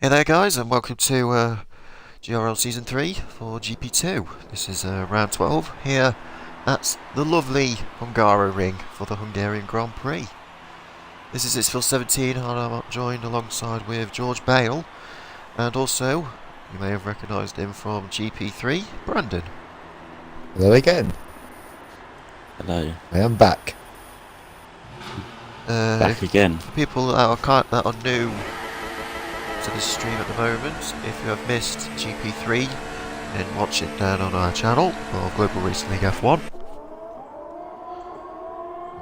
Hey there guys, and welcome to GRL Season 3 for GP2. This is round 12 here at the lovely Hungary ring for the Hungarian Grand Prix. This is Field 17 and I'm joined alongside with George Bale, and also, you may have recognised him from GP3, Brandon. Hello again. Hello. I am back. Back again. For people that are new to the stream at the moment, if you have missed GP3, then watch it down on our channel, or Global Racing League F1,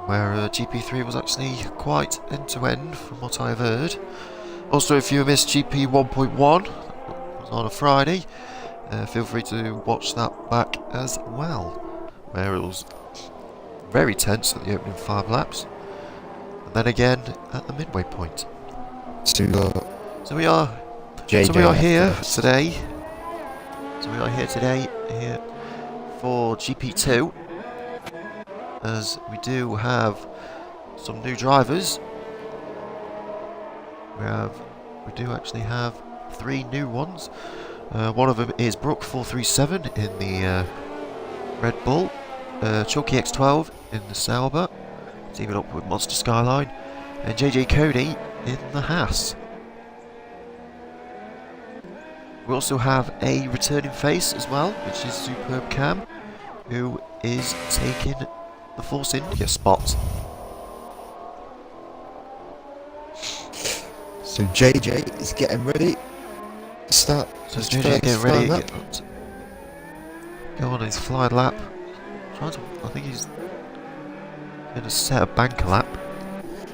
where GP3 was actually quite end-to-end from what I've heard. Also, if you missed GP 1.1, it was on a Friday, feel free to watch that back as well, where it was very tense at the opening 5 laps, and then again at the midway point. So we are here today. Here for GP2, as we do have some new drivers. We do actually have 3 new ones. One of them is Brook 437 in the Red Bull, Chalky X12 in the Sauber, teaming up with Monster Skyline, and JJ Cody in the Haas. We also have a returning face as well, which is Superb Cam, who is taking the Force India spot. So JJ is getting ready to start. So JJ getting ready to go on his fly lap. I think he's going to set a banker lap.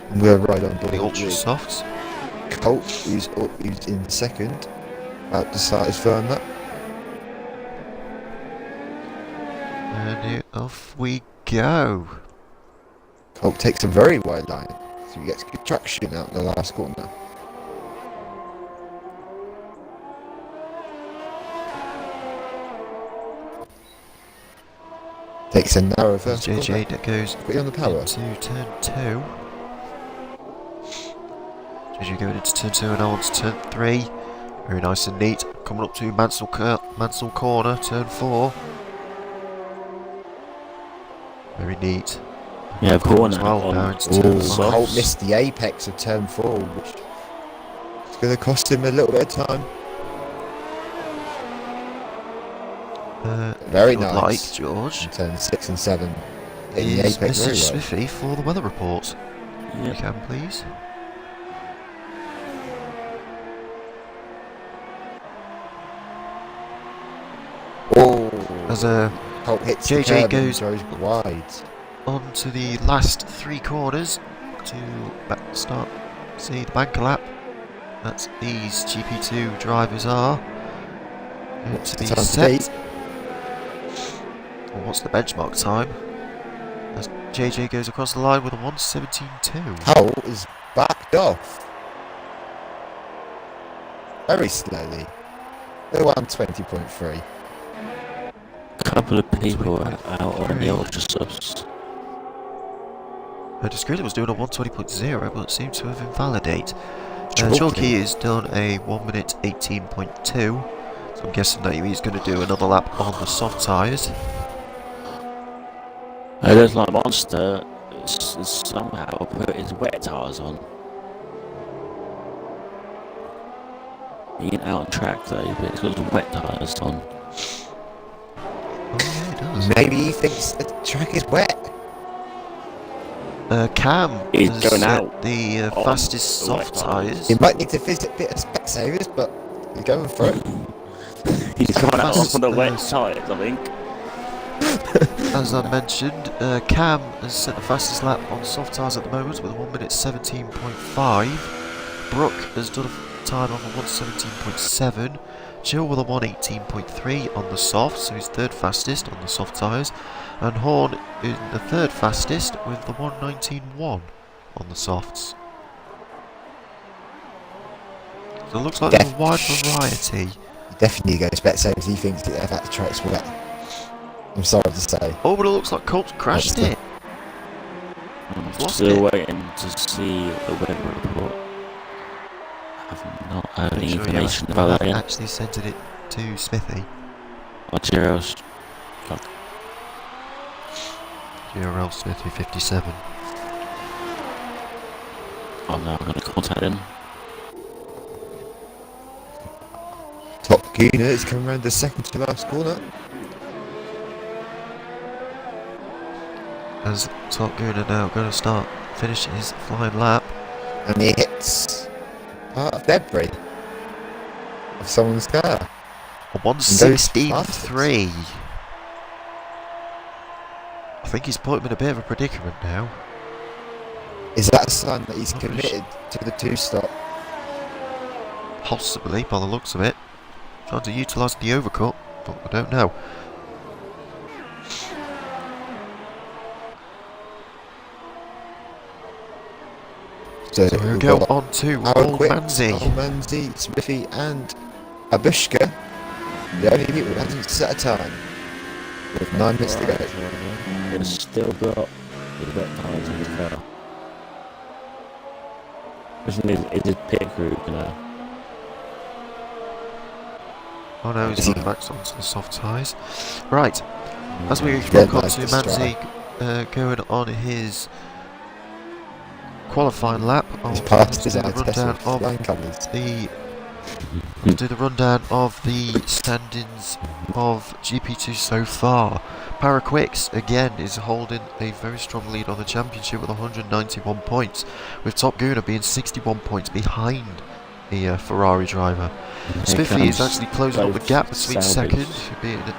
And we're right on board the ultra with softs. Colt, who's in second, about to start his firm lap. And off we go. Colt takes a very wide line, so he gets good traction out in the last corner. Takes a narrow first corner. JJ that goes on the power into turn 2. JJ going into turn 2 and now on to turn 3. Very nice and neat. Coming up to Mansell Corner, turn 4. Very neat. Yeah, corner as well. on. Now into turn 5. Colt missed the apex of turn 4, which is going to cost him a little bit of time. Very nice. Like George. In turn 6 and 7. Is Mr. Smithy for the weather report? Yep. You can, please. Oh, As Colt hits JJ the goes wide. on to the last 3 corners to start see the banker lap. That's these GP2 drivers are going to be set. Well, what's the benchmark time? As JJ goes across the line with a 1:17.2. Colt is backed off. Very slowly. 1:20.3. A couple of people are out on the ultra subs. Discreetly was doing a 1:20.0, but seemed to have invalidated. Chalky is done a 1 minute 18.2, so I'm guessing that he's going to do another lap on the soft tyres. It looks like Monster somehow put his wet tyres on. He ain't out on track though, but he's got his wet tyres on. Oh yeah, it does. Maybe he thinks the track is wet. Cam He's has going set out the fastest soft tyres. He might need to visit a bit of Specsavers, but he's going for it. He's coming out Fastest, on the wet tyres, I think. As I mentioned, Cam has set the fastest lap on soft tyres at the moment with a 1 minute 17.5. Brook has done a time of a 1:17.7. Jill with a 1:18.3 on the soft, so he's third fastest on the soft tyres. And Horn is the third fastest with the 1:19.1 on the softs. So it looks like there's a wide variety. He definitely goes Specsavers. He thinks that the track's wet. I'm sorry to say. Oh, but it looks like Colt crashed it. I'm still waiting to see the weather report. I've not heard any Sure, information yeah, about I that yet. actually sent it to Smithy. GRL's. Fuck. GRL Smithy 57. Oh no, I'm gonna contact him. Top Gear is coming around the second to last corner. As Top Gooner now going to start finishing his flying lap. And he hits part of debris of someone's car. A 116.3. I think he's put him in a bit of a predicament now. Is that a sign that he's committed to the two-stop? Possibly, by the looks of it. Trying to utilise the overcut, but I don't know. So we go on to Old Manzi. Old Manzi, Smithy and Abushka. The only people that hasn't set a time. With 9 minutes to go. It's still got the wet tires in his car. Is his pit crew gonna... Oh no, he's gone back onto the soft tyres. Right, as we look on to Manzi going on his qualifying lap, He's passed his rundown of the rundown of the standings of GP2 so far. Paraquix again is holding a very strong lead on the championship with 191 points, with Top Gooner being 61 points behind the Ferrari driver. Smithy is actually closing up the gap between second, being in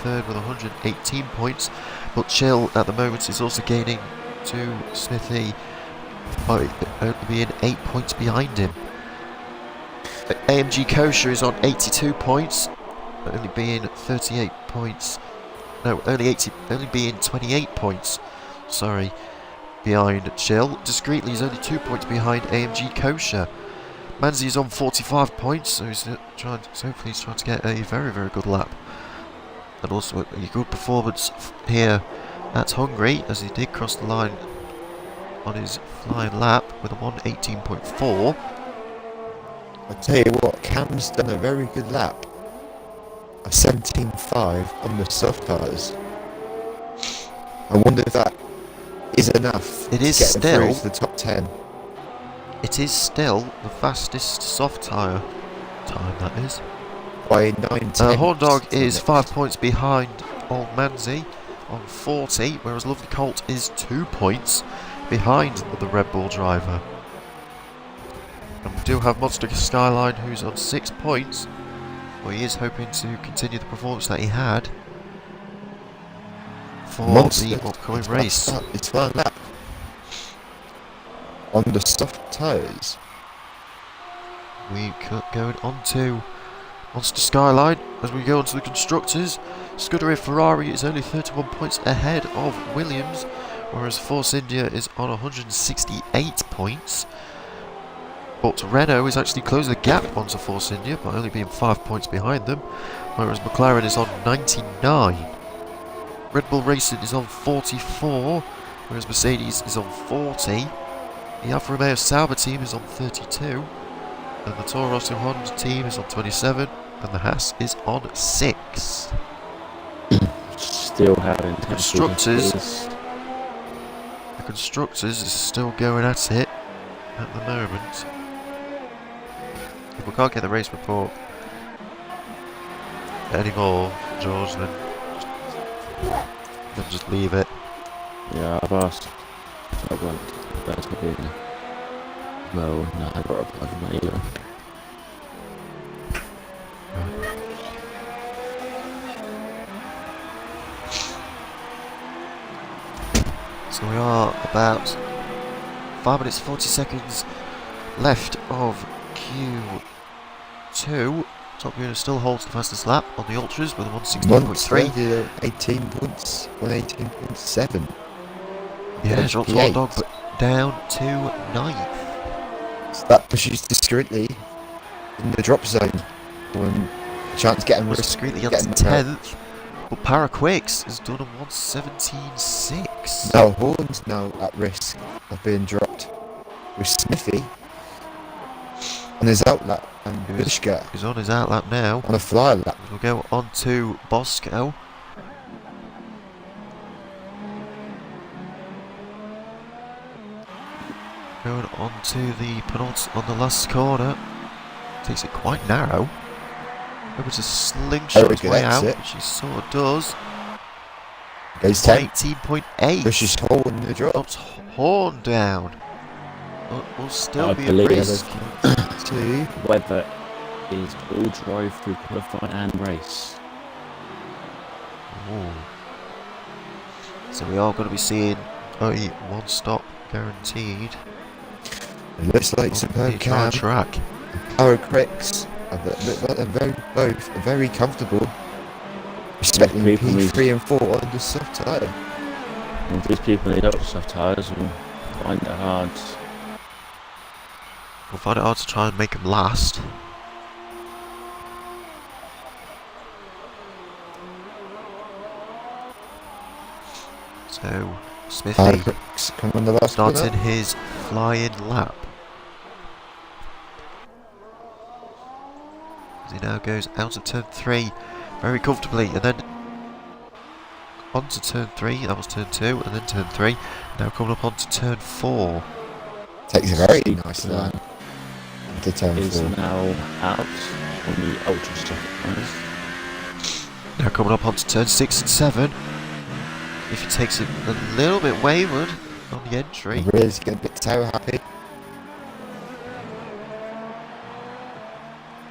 third with 118 points, but Chill at the moment is also gaining to Smithy by being 8 points behind him. AMG Kosher is on 82 points, only being 38 points. No, only being 28 points. Sorry, behind Chill. Discreetly, he's only 2 points behind AMG Kosher. Manzi is on 45 points, so he's hopefully he's trying to get a very, very good lap, and also a good performance here at Hungary, as he did cross the line on his flying lap with a 118.4. I tell you what, Cam's done a very good lap. A 17.5 on the soft tyres. I wonder if that is enough it is to get them still through to the top 10. It is still the fastest soft tyre time, that is. By 9 Horn Dog is 5 points behind Old Manzi on 40, whereas Lovely Colt is 2 points behind the Red Bull driver. And we do have Monster Skyline, who's on 6 points, but he is hoping to continue the performance that he had for the upcoming race. It's one lap on the soft tyres. We going on to Monster Skyline as we go on to the constructors. Scuderia Ferrari is only 31 points ahead of Williams, whereas Force India is on 168 points. But Renault is actually closing the gap onto Force India by only being 5 points behind them, whereas McLaren is on 99. Red Bull Racing is on 44, whereas Mercedes is on 40. The Alfa Romeo Sauber team is on 32, and the Toro Rosso Honda team is on 27, and the Haas is on 6. Still having The constructors is still going at it at the moment. If we can't get the race report anymore, George, then just leave it. Yeah, I've asked. That's okay. Well, no, I got a reply from that either. So we are about 5 minutes 40 seconds left of Q2. Top Gear still holds the fastest lap on the Ultras with a 116.3. 18 points, 118.7. Yeah, drops Hot Dog but down to 9th. So that pushes Discreetly in the drop zone. One chance getting Discreetly on 10th. But Paraquix has done a 117.6. Now Horn's now at risk of being dropped. With Smithy on his outlap, and Bushka He's on his outlap now. on a fly lap. We'll go on to Bosco. Going on to the on the last corner. Takes it quite narrow. Able to slingshot his way out, which he sort of does. Goes 10. 18.8. Pushes Horn in the drop. Drops Horn down. Will still be a believe race. Whether is all drive through qualifying and race. Ooh. So we are going to be seeing only one stop guaranteed. It looks like Superb Cam. Track. Power Cricks are both very comfortable. Respecting P3 and 4 on the soft tyre. And these people need up soft tyres will find it hard. We'll find it hard to try and make them last. So, Smithy starting his flying lap. As he now goes out of turn 3 very comfortably, and then onto turn 3, that was turn 2, and then turn 3, now coming up onto turn 4. Takes a very nice line into turn is 4. Now out on the ultra soft. Now coming up onto turn 6 and 7. If he takes it a little bit wayward on the entry. Really getting a bit tower happy.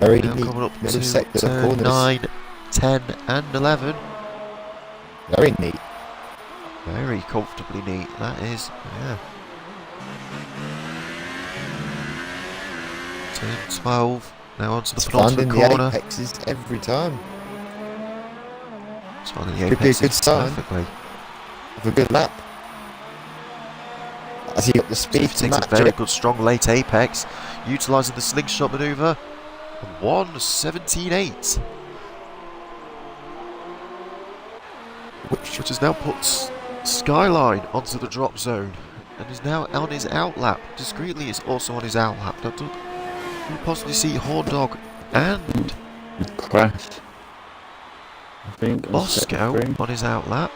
Very Now neat coming up little to sector of turn corners. 9, 10 and 11. Very neat. Very comfortably neat, that is, yeah. Turn 12, now onto the penultimate Finding corner. the apexes every time. It's finding the Could be a apexes good sign. perfectly. With a good lap. Has he got the So speed he to takes a match very it? good strong late apex, utilising the slingshot manoeuvre. 1:17.8. Which has now put Skyline onto the drop zone and is now on his outlap. Discreetly is also on his outlap. Now, do you possibly see Horn Dog and Crashed. I think Bosco on his outlap?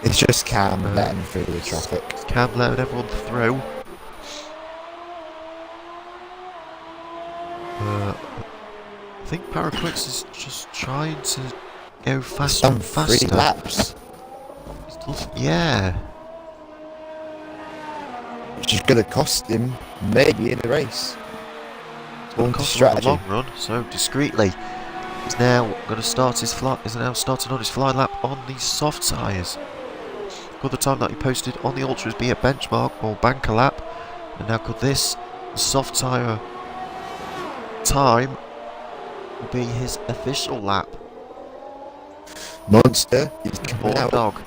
It's just Cam letting through the traffic. Cam letting everyone through. I think Paraquix is just trying to go faster and faster. 3 laps. Yeah. Which is going to cost him maybe in the race. It's going to cost him in the long run. So discreetly, he's now going to start his fly. Is now starting on his fly lap on these soft tyres. Could the time that he posted on the ultras be a benchmark or banker lap? And now could this soft tyre time be his official lap? Monster is coming Horn out Dog.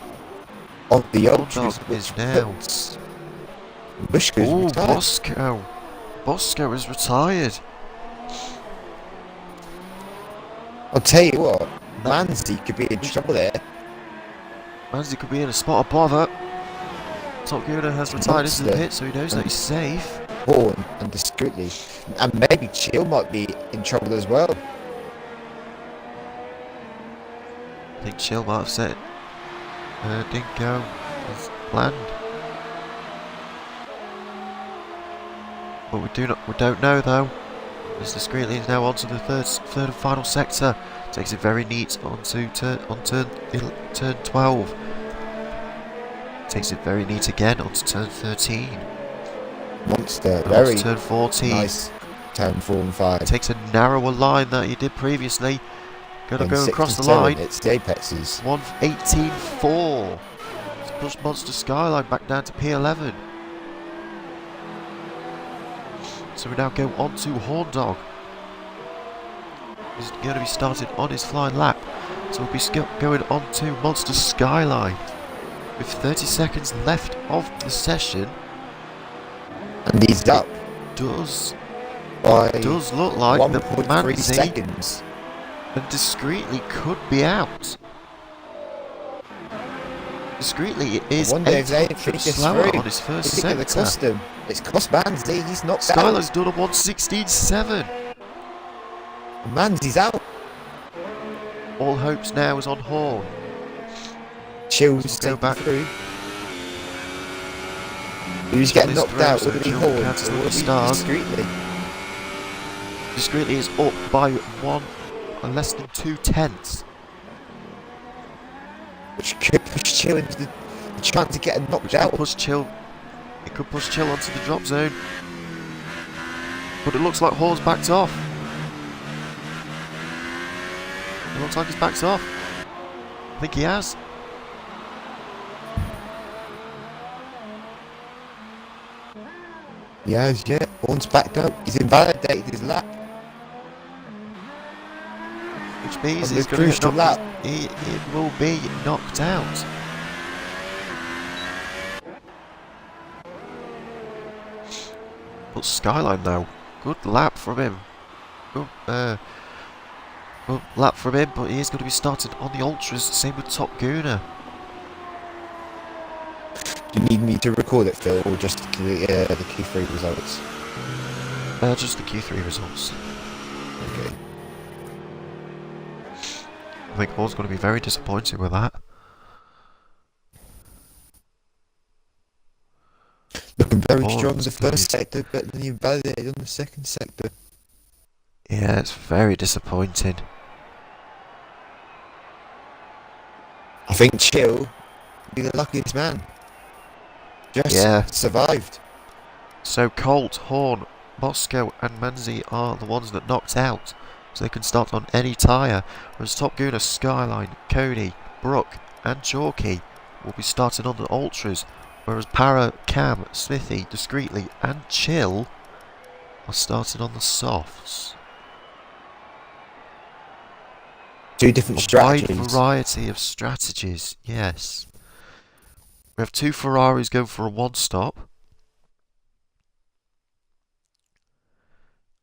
of the Horn ultras. Dog is now. Bushka's Oh, retired. Bosco. Bosco is retired. I'll tell you what, Manzi could be in trouble there. Manzi could be in a spot of bother. Top Gear has retired into the Monster. pit, so he knows that he's safe. Horn and discreetly. And maybe Chill might be in trouble as well. I think Chill might have set Dingo as planned. But we don't know though. As discreetly is now onto the third and final sector. Takes it very neat onto turn 12. Takes it very neat again onto turn 13. Monster, And very onto turn 14. nice turn 4 and 5. Takes a narrower line that he did previously. Gonna Then go 6 across and the 7, line. It's the apexes. 1:18.4. It's pushed Monster Skyline back down to P11. So we now go on to Horn Dog. He's going to be started on his flying lap. So we'll be going on to Monster Skyline. With 30 seconds left of the session. And he's up Does by look like the 1.3 Manzi seconds. and discreetly could be out. Discreetly, it is I wonder if they 800 think this slower through. on his first Is it going to sector. cost him? It's cost Manzi, he's not Skyline's done a 1:16.7. Manzi's out. All hopes now is on Horn. Chill's So we'll go taking back. through. Who's getting This knocked through, out? so Would it be Chill Horn counts or the would it be stars. Discreetly? Discreetly is up by less than 2/10. Which could push Chill into the chance of getting knocked Which could out. push Chill. It could push Chill onto the drop zone. But it looks like Horn's backed off. It looks like he's backed off. I think he has. He has, yeah. Horn's backed up. He's invalidated his lap. Which means On he's the going to get crucial knocked. lap. He will be knocked out. But Skyline though, good lap from him. Good lap from him, but he is going to be starting on the Ultras. Same with Top Gooner. Do you need me to record it, Phil, or just the Q3 results? Just the Q3 results. Okay. I think Horn's going to be very disappointed with that. Looking very Horn's strong in the gonna first be- sector, but then he invalidated on the second sector. Yeah, it's very disappointing. I think Chill will be the luckiest man. Just Yeah. survived. So Colt, Horn, Moscow and Manzi are the ones that knocked out. So they can start on any tyre. Whereas Top Gooner, Skyline, Cody, Brook and Chalky will be starting on the Ultras. Whereas Para, Cam, Smithy, Discreetly and Chill are starting on the softs. Two different strategies. Wide variety of strategies, yes. We have two Ferraris going for a one-stop.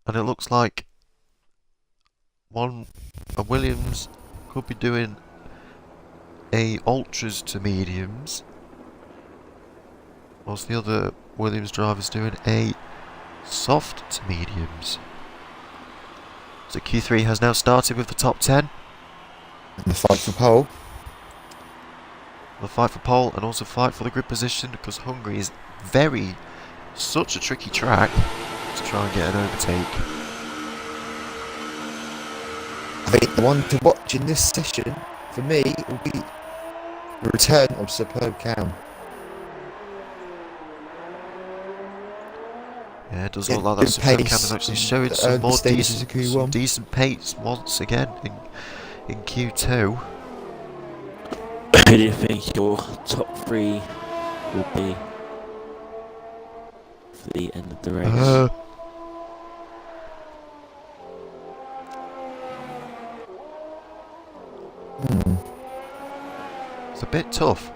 And it looks like a Williams could be doing a Ultras to mediums. Whilst the other Williams driver's doing a soft to mediums. So Q3 has now started with the top 10. And the fight for pole. The fight for pole and also fight for the grid position because Hungary is such a tricky track to try and get an overtake. I think the one to watch in this session, for me, will be the return of Superb Cam. Yeah, it does Yeah, look like that good Superb Cam pace is actually from showing the some early more stages of Q1. decent pace once again in Q2. Who do you think your top three will be for the end of the race? It's a bit tough.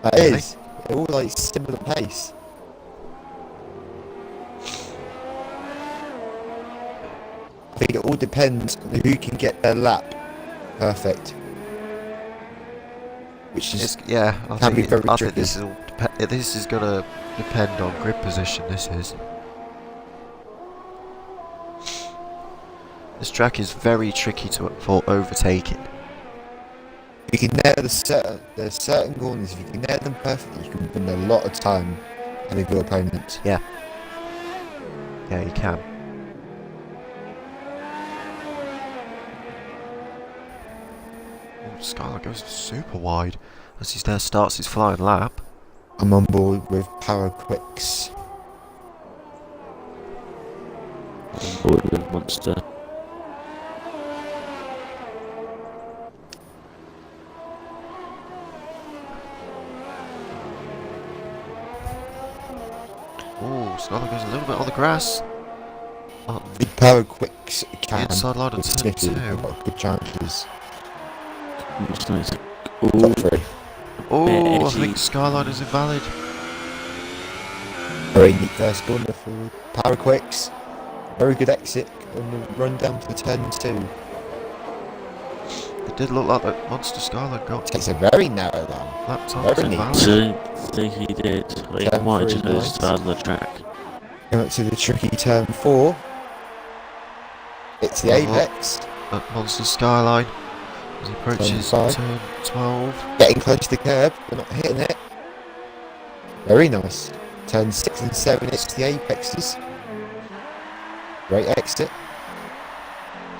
That Really? is. They're all like similar pace. I think it all depends on who can get their lap perfect. Which is Yeah, I can be think, very I tricky. think this is going to depend on grid position, this is. This track is very tricky for overtaking. you can nail there's certain corners, if you can nail them perfectly, you can win a lot of time ahead of your opponent. Yeah, you can. Oh, Skylar goes super wide as he now starts his flying lap. I'm on board with Power Quicks. On board with Monster. Oh, Skylar goes a little bit on the grass. The Power Quicks can Inside line of with turn Smithy, 2. have got good chances. It's nice. Top Ooh, three. Oh, I edgy. think Skyline is invalid. Very neat first corner for Power Quicks. Very good exit on the run down to turn 2. It did look like that Monster Skyline got Takes a very narrow line. lap times Very neat. invalid. I think he did. He Turn might three, just go nice. start on the track. Going up to the tricky turn 4. It's the Level apex. at Monster Skyline as he approaches Turn 5. turn 12. Getting close to the curb, but not hitting it. Very nice. Turn 6 and 7, it's the apexes. Great exit.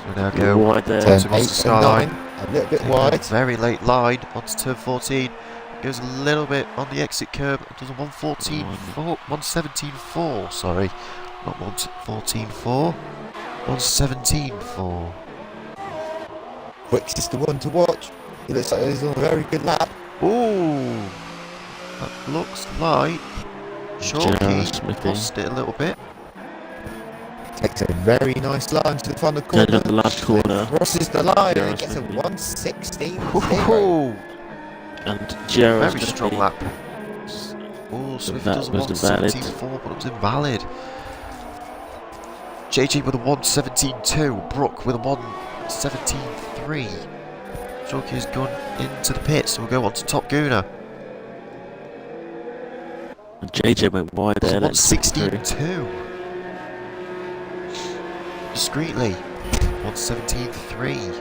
So we now go Wide there. Turn to 8 Monster and Skyline. 9, a little bit Taking a wide. very late line onto turn 14. Goes a little bit on the exit curb. Does a 117.4, sorry. Not 114.4. 117.4. Quicks is the one to watch. He looks like he's on a very good lap. Ooh! That looks like Chalky Smithy. lost it a little bit. Takes a very nice line to the final Turns corner. up the last corner. Crosses the line GRL and gets a Smithy. 116.0. Ooh! And GRL Very Smithy. strong lap. Oh, Swift that does a was invalid. 117.4, but it was invalid. JG with a 117.2, Brook with a 117.3. Chalky has gone into the pits, so we'll go on to Top Gooner. And JJ went wide there. That's 116.2. Discreetly, 117.3.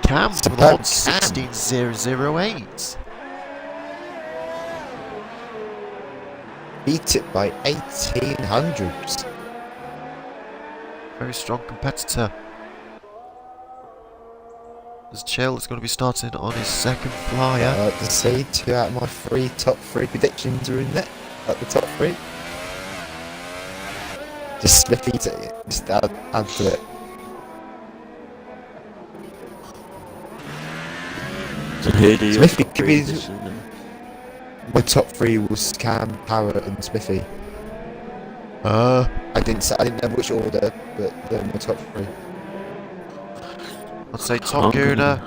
Cam with a Superb 116.008. Beat it by 18 hundredths. Very strong competitor. As Chill is going to be starting on his second flyer. I like to see 2 out of my 3 top 3 predictions are in there. At the top 3. Just Smithy to just add to it. So who do you Smithy top could three be- position then? My top 3 was Cam, Power and Smithy. I didn't know which order, but they're my top 3. I'd say Top Gooner,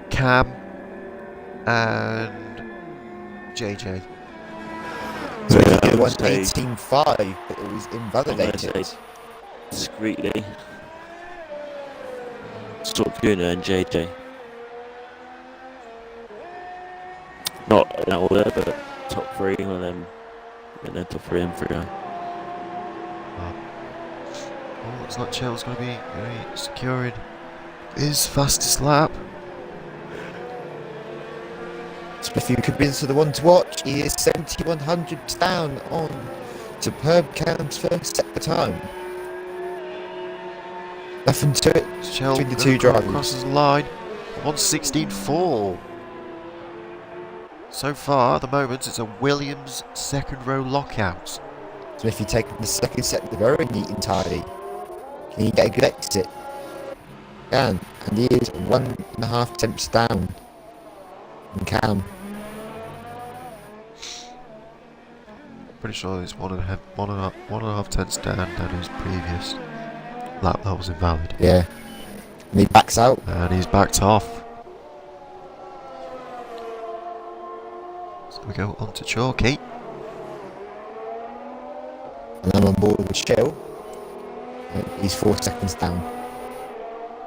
Cam, and JJ. So Yeah, he I did would say- 118.5, but it was I'm gonna invalidated. say discreetly. Stop Guna and JJ. Not in that order, but top 3, one of them. And then top 3 and 3. Oh, looks like Chill's going to be securing his fastest lap. Smithy could be into the one to watch. He is 71 hundredths down on superb Cam's first sector time. Nothing to it. Chill Between the two drivers. crosses the line. 116.4. So far, at the moment, it's a Williams second row lockout. Smithy taking the second sector very neat and tidy. Can he get a good exit? Can. And he is 1.5 tenths down on Cam. Pretty sure it's one and a half tenths down his previous lap. That was invalid. Yeah. And he backs out. And he's backed off. So we go on to Chalky. And I'm on board with Chill. He's 4 seconds down.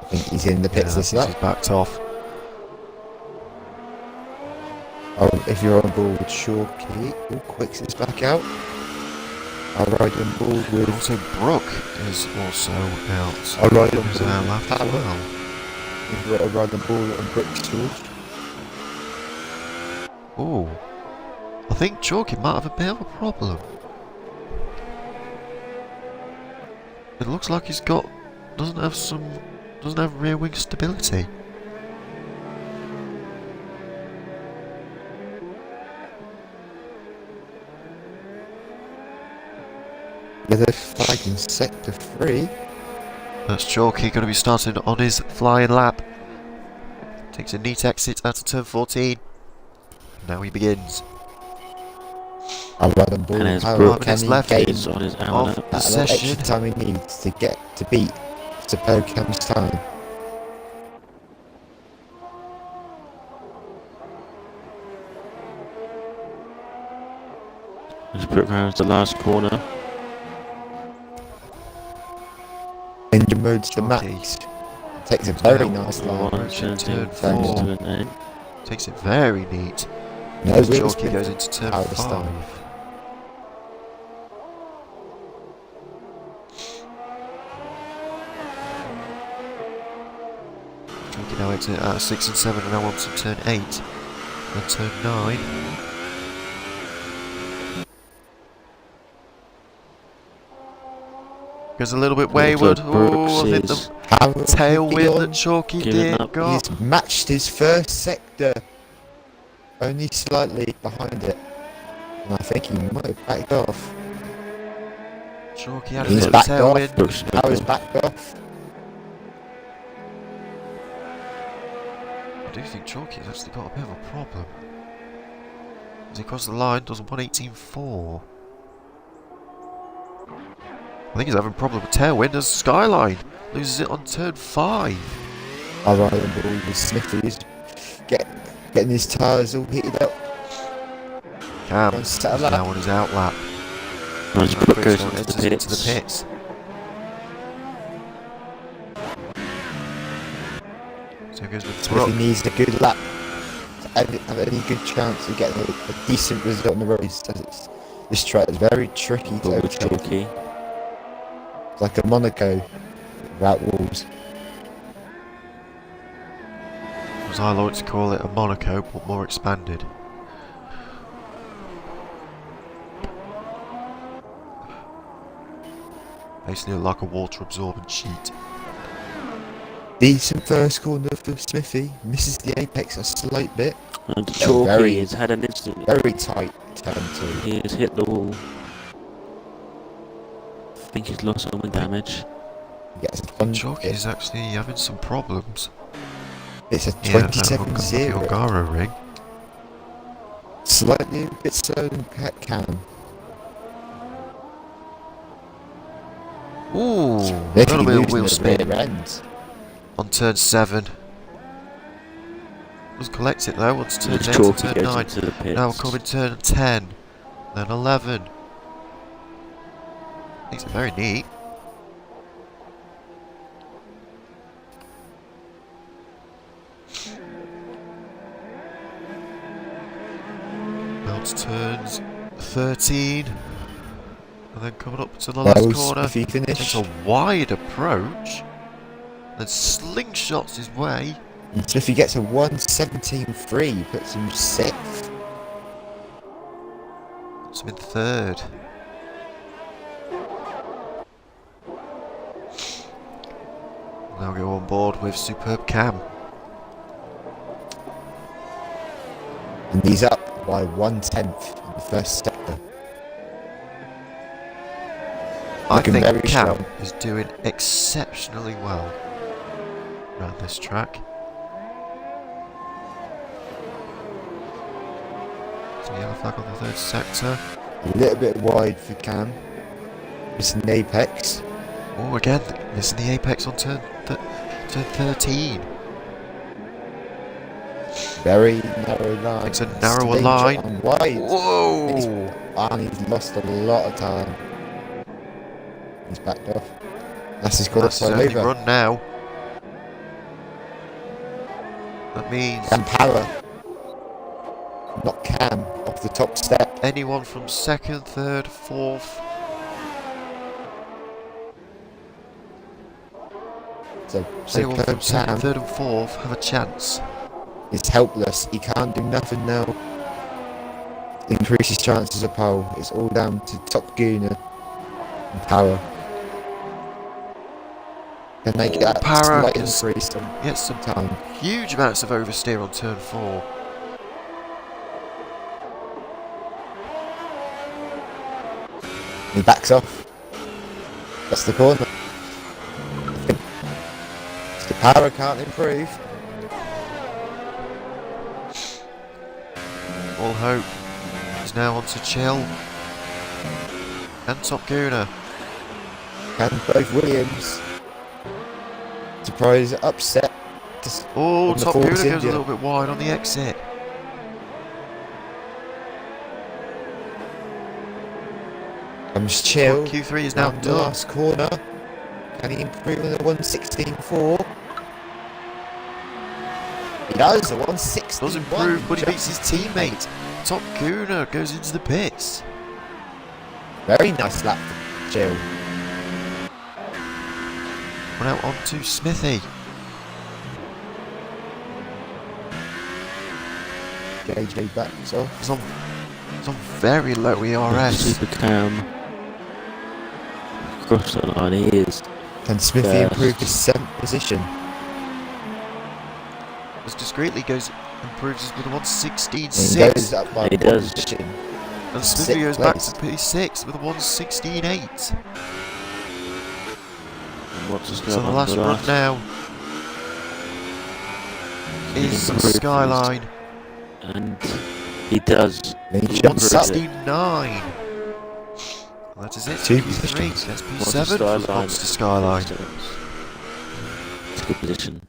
I think he's in the pits this He's lap. backed off. Oh, if you're on board with Shawkey, Quicks is back out. I'll ride on board And with also Brook is also out. I'll ride on Who's board our with lap as Power. well. I'll ride on board on Brooks George. Ooh. I think Chalky might have a bit of a problem. It looks like he's doesn't have rear wing stability. With a flag in sector 3. That's Chalky going to be starting on his flying lap. Takes a neat exit out of turn 14. Now he begins. I'll ride on board And with as Power. Brook Can is he left gain is on his Off hour. that little possession. extra time he needs to get to beat superb Cam's time? As Brook rounds the last corner. Engine mode's the Chalky. max. Takes a very Now, nice one, line. turn turn four. to an end. Takes it very neat. No As wheel Chalky spin. goes into turn Power this 5. time. Now exit out of 6 and 7 and now on to turn 8. And turn 9. Goes a little bit wayward. Oh, I think the tailwind that Chalky did got. He's matched his first sector. Only slightly behind it. And I think he might have backed off. Chalky had a He's little backed tailwind. off. Now he's backed off. I do think Chalky has actually got a bit of a problem. As he crosses the line, does a 1:18.4. I think he's having a problem with tailwind as Skyline loses it on turn 5. Our Iron Ball with Smithy's getting his tyres all heated up. Cam is now on his outlap. Nice Brook goes into the into the pits. pits. So goes with So if Brook. he needs a good lap to have any good chance of getting a decent result on the road, this track is very tricky to overtake. It's like a Monaco without walls. As I like to call it, a Monaco, but more expanded. Basically like a water-absorbent sheet. Decent first corner for Smithy. Misses the apex a slight bit. And Chalky has had an instant. Very tight turn too. He has hit the wall. I think he's lost all the damage. Yes, one. Chalky is actually having some problems. It's a Yeah, 27-0. Hungary ring. Slightly a bit slow than Cam. Ooh, a little bit of wheel spin on turn 7. Doesn't collect it though, once turn 8 and turn 9. Now we're coming turn 10, then 11. Makes it very neat. Now it's turns 13. And then coming up to the last corner, takes a wide approach, then slingshots his way. So if he gets a 1:17.3, he puts him 6th. Puts him in 3rd. Now go on board with Superb Cam. And he's up by 1/10 in the first sector. I think Cam is doing exceptionally well around this track. So yellow flag on the 3rd sector. A little bit wide for Cam. Missing the apex. Oh, again, missing the apex on turn 13. Very narrow line. It's a narrower line. Wide. Whoa! And he's lost a lot of time. He's backed off. That's his qualifying over. Run now. That means Cam power. Not Cam off the top step. anyone from 2nd, 3rd, 4th. So Anyone from 2nd, Cam 3rd and 4th have a chance. is helpless. He can't do nothing now. Increase his chances of pole. It's all down to Top Gooner and power. Can they get that Power slight is- increase on Get some time? huge amounts of oversteer on turn 4. He backs off. That's the corner. The power can't improve. All hope is now on to Chill and Top Gooner. Can both Williams. Surprise upset. Oh, on the Top Force Gooner goes a India. little bit wide on the exit. Comes Chill. Q3 is now Round the done. last corner. Can he improve on the 1:16.4? He does, a 1:16. Does improve, but he beats his teammate. Top Gooner goes into the pits. Very nice lap for Chill. We're now on to Smithy. JJ backs off. He's on very low ERS. Super Cam. Across the line, he is. Can Smithy improve his 7th position? As discreetly improves with a 116.6. He goes up by He one does. position. And Smithy goes back to Sixth P6 with a 116.8. What's the So the last run now is Skyline. And he does. Then he He jumps up. 169. That is it. Two P3. positions. That's What's P7 for Skyline? Monster Skyline. It's a good position.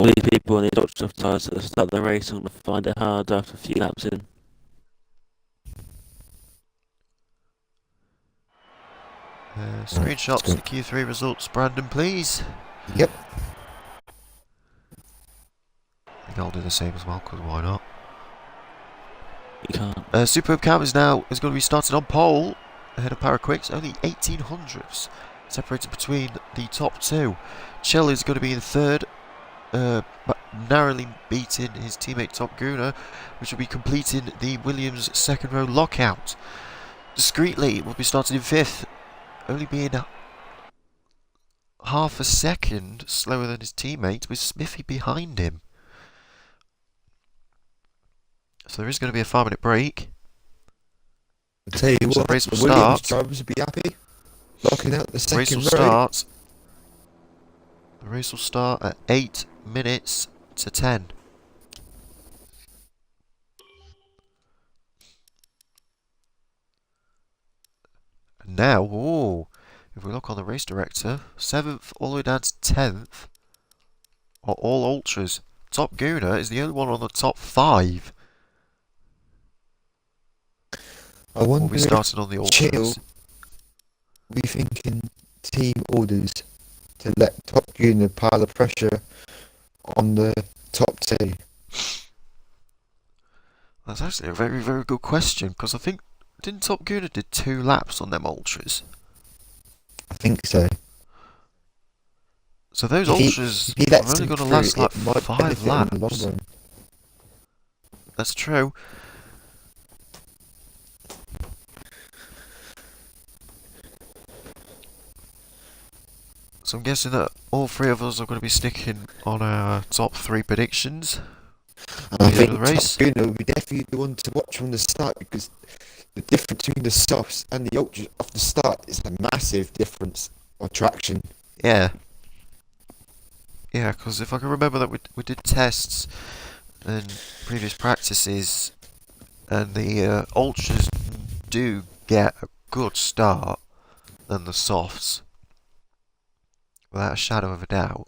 All these people in these ultra soft tyres at the start of the race are going to find it hard after a few laps in. Screenshots of the Q3 results, Brandon, please. Yep. I think I'll do the same as well, because why not? You can't. Superb Cam is going to be starting on pole ahead of Paraquicks, only 1800ths separated between the top two. Chill is going to be in third, narrowly beating his teammate Top Gunner, which will be completing the Williams second row lockout. Discreetly will be starting in fifth, only being half a second slower than his teammate, with Smithy behind him. So there is going to be a 5-minute break. I'll tell you So what, the race the will Williams start. drivers will be happy. Locking out the The race second will row. start. The race will start at 8 minutes to 10. And now, if we look on the race director, 7th all the way down to 10th are all ultras. Top Gunner is the only one on the top 5. I We'll wonder be if starting on the Chill ultras. we thinking team orders to let Top Gunner pile the pressure on the top two. That's actually a very, very good question, because I think, didn't Top Gunner did 2 laps on them ultras? I think so. So those If ultras he are lets only them going to through, last like it might 5 benefit him in the long laps. run. That's true. So I'm guessing that all 3 of us are going to be sticking on our top 3 predictions. And I At the think end of the race. Top Gunner will be definitely the one to watch from the start, because the difference between the softs and the ultras off the start is a massive difference on traction. Yeah. Yeah, because if I can remember that we did tests and previous practices, and the ultras do get a good start than the softs, without a shadow of a doubt.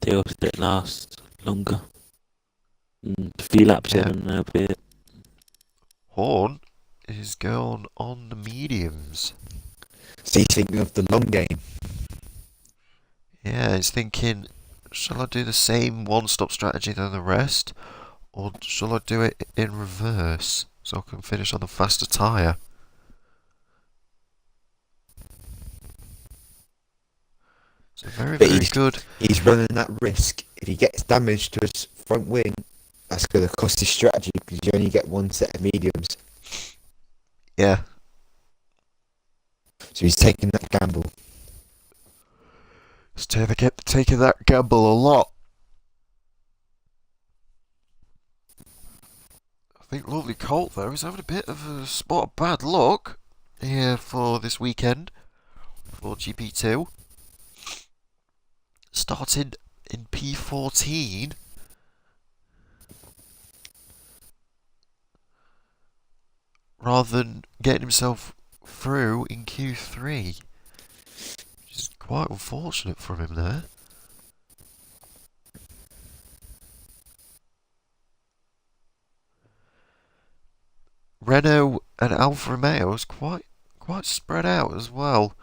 The opposite last longer. A few laps Yeah. in and that'll be it. Horn is going on the mediums. So he's thinking of the long game. Yeah, he's thinking, shall I do the same one-stop strategy than the rest, or shall I do it in reverse so I can finish on the faster tyre? So very, But very good. He's running that risk. If he gets damage to his front wing, that's going to cost his strategy, because you only get one set of mediums. Yeah. So he's taking that gamble. He's taking that gamble a lot. I think Lovely Colt, though, is having a bit of a spot of bad luck here for this weekend for GP2. Started in P14. Rather than getting himself through in Q3. Which is quite unfortunate from him there. Renault and Alfa Romeo is quite spread out as well,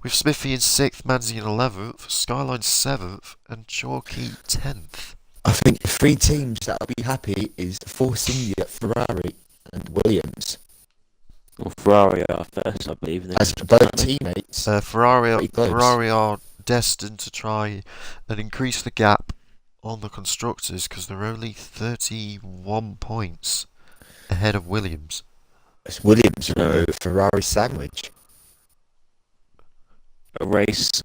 with Smithy in 6th, Manzi in 11th, Skyline 7th, and Chalky 10th. I think the 3 teams that'll be happy is Force India, Ferrari, and Williams. Well, Ferrari are first, I believe. As both teammates, Ferrari pretty close. are destined to try and increase the gap on the constructors because they're only 31 points ahead of Williams. It's Williams, Ferrari sandwich. A race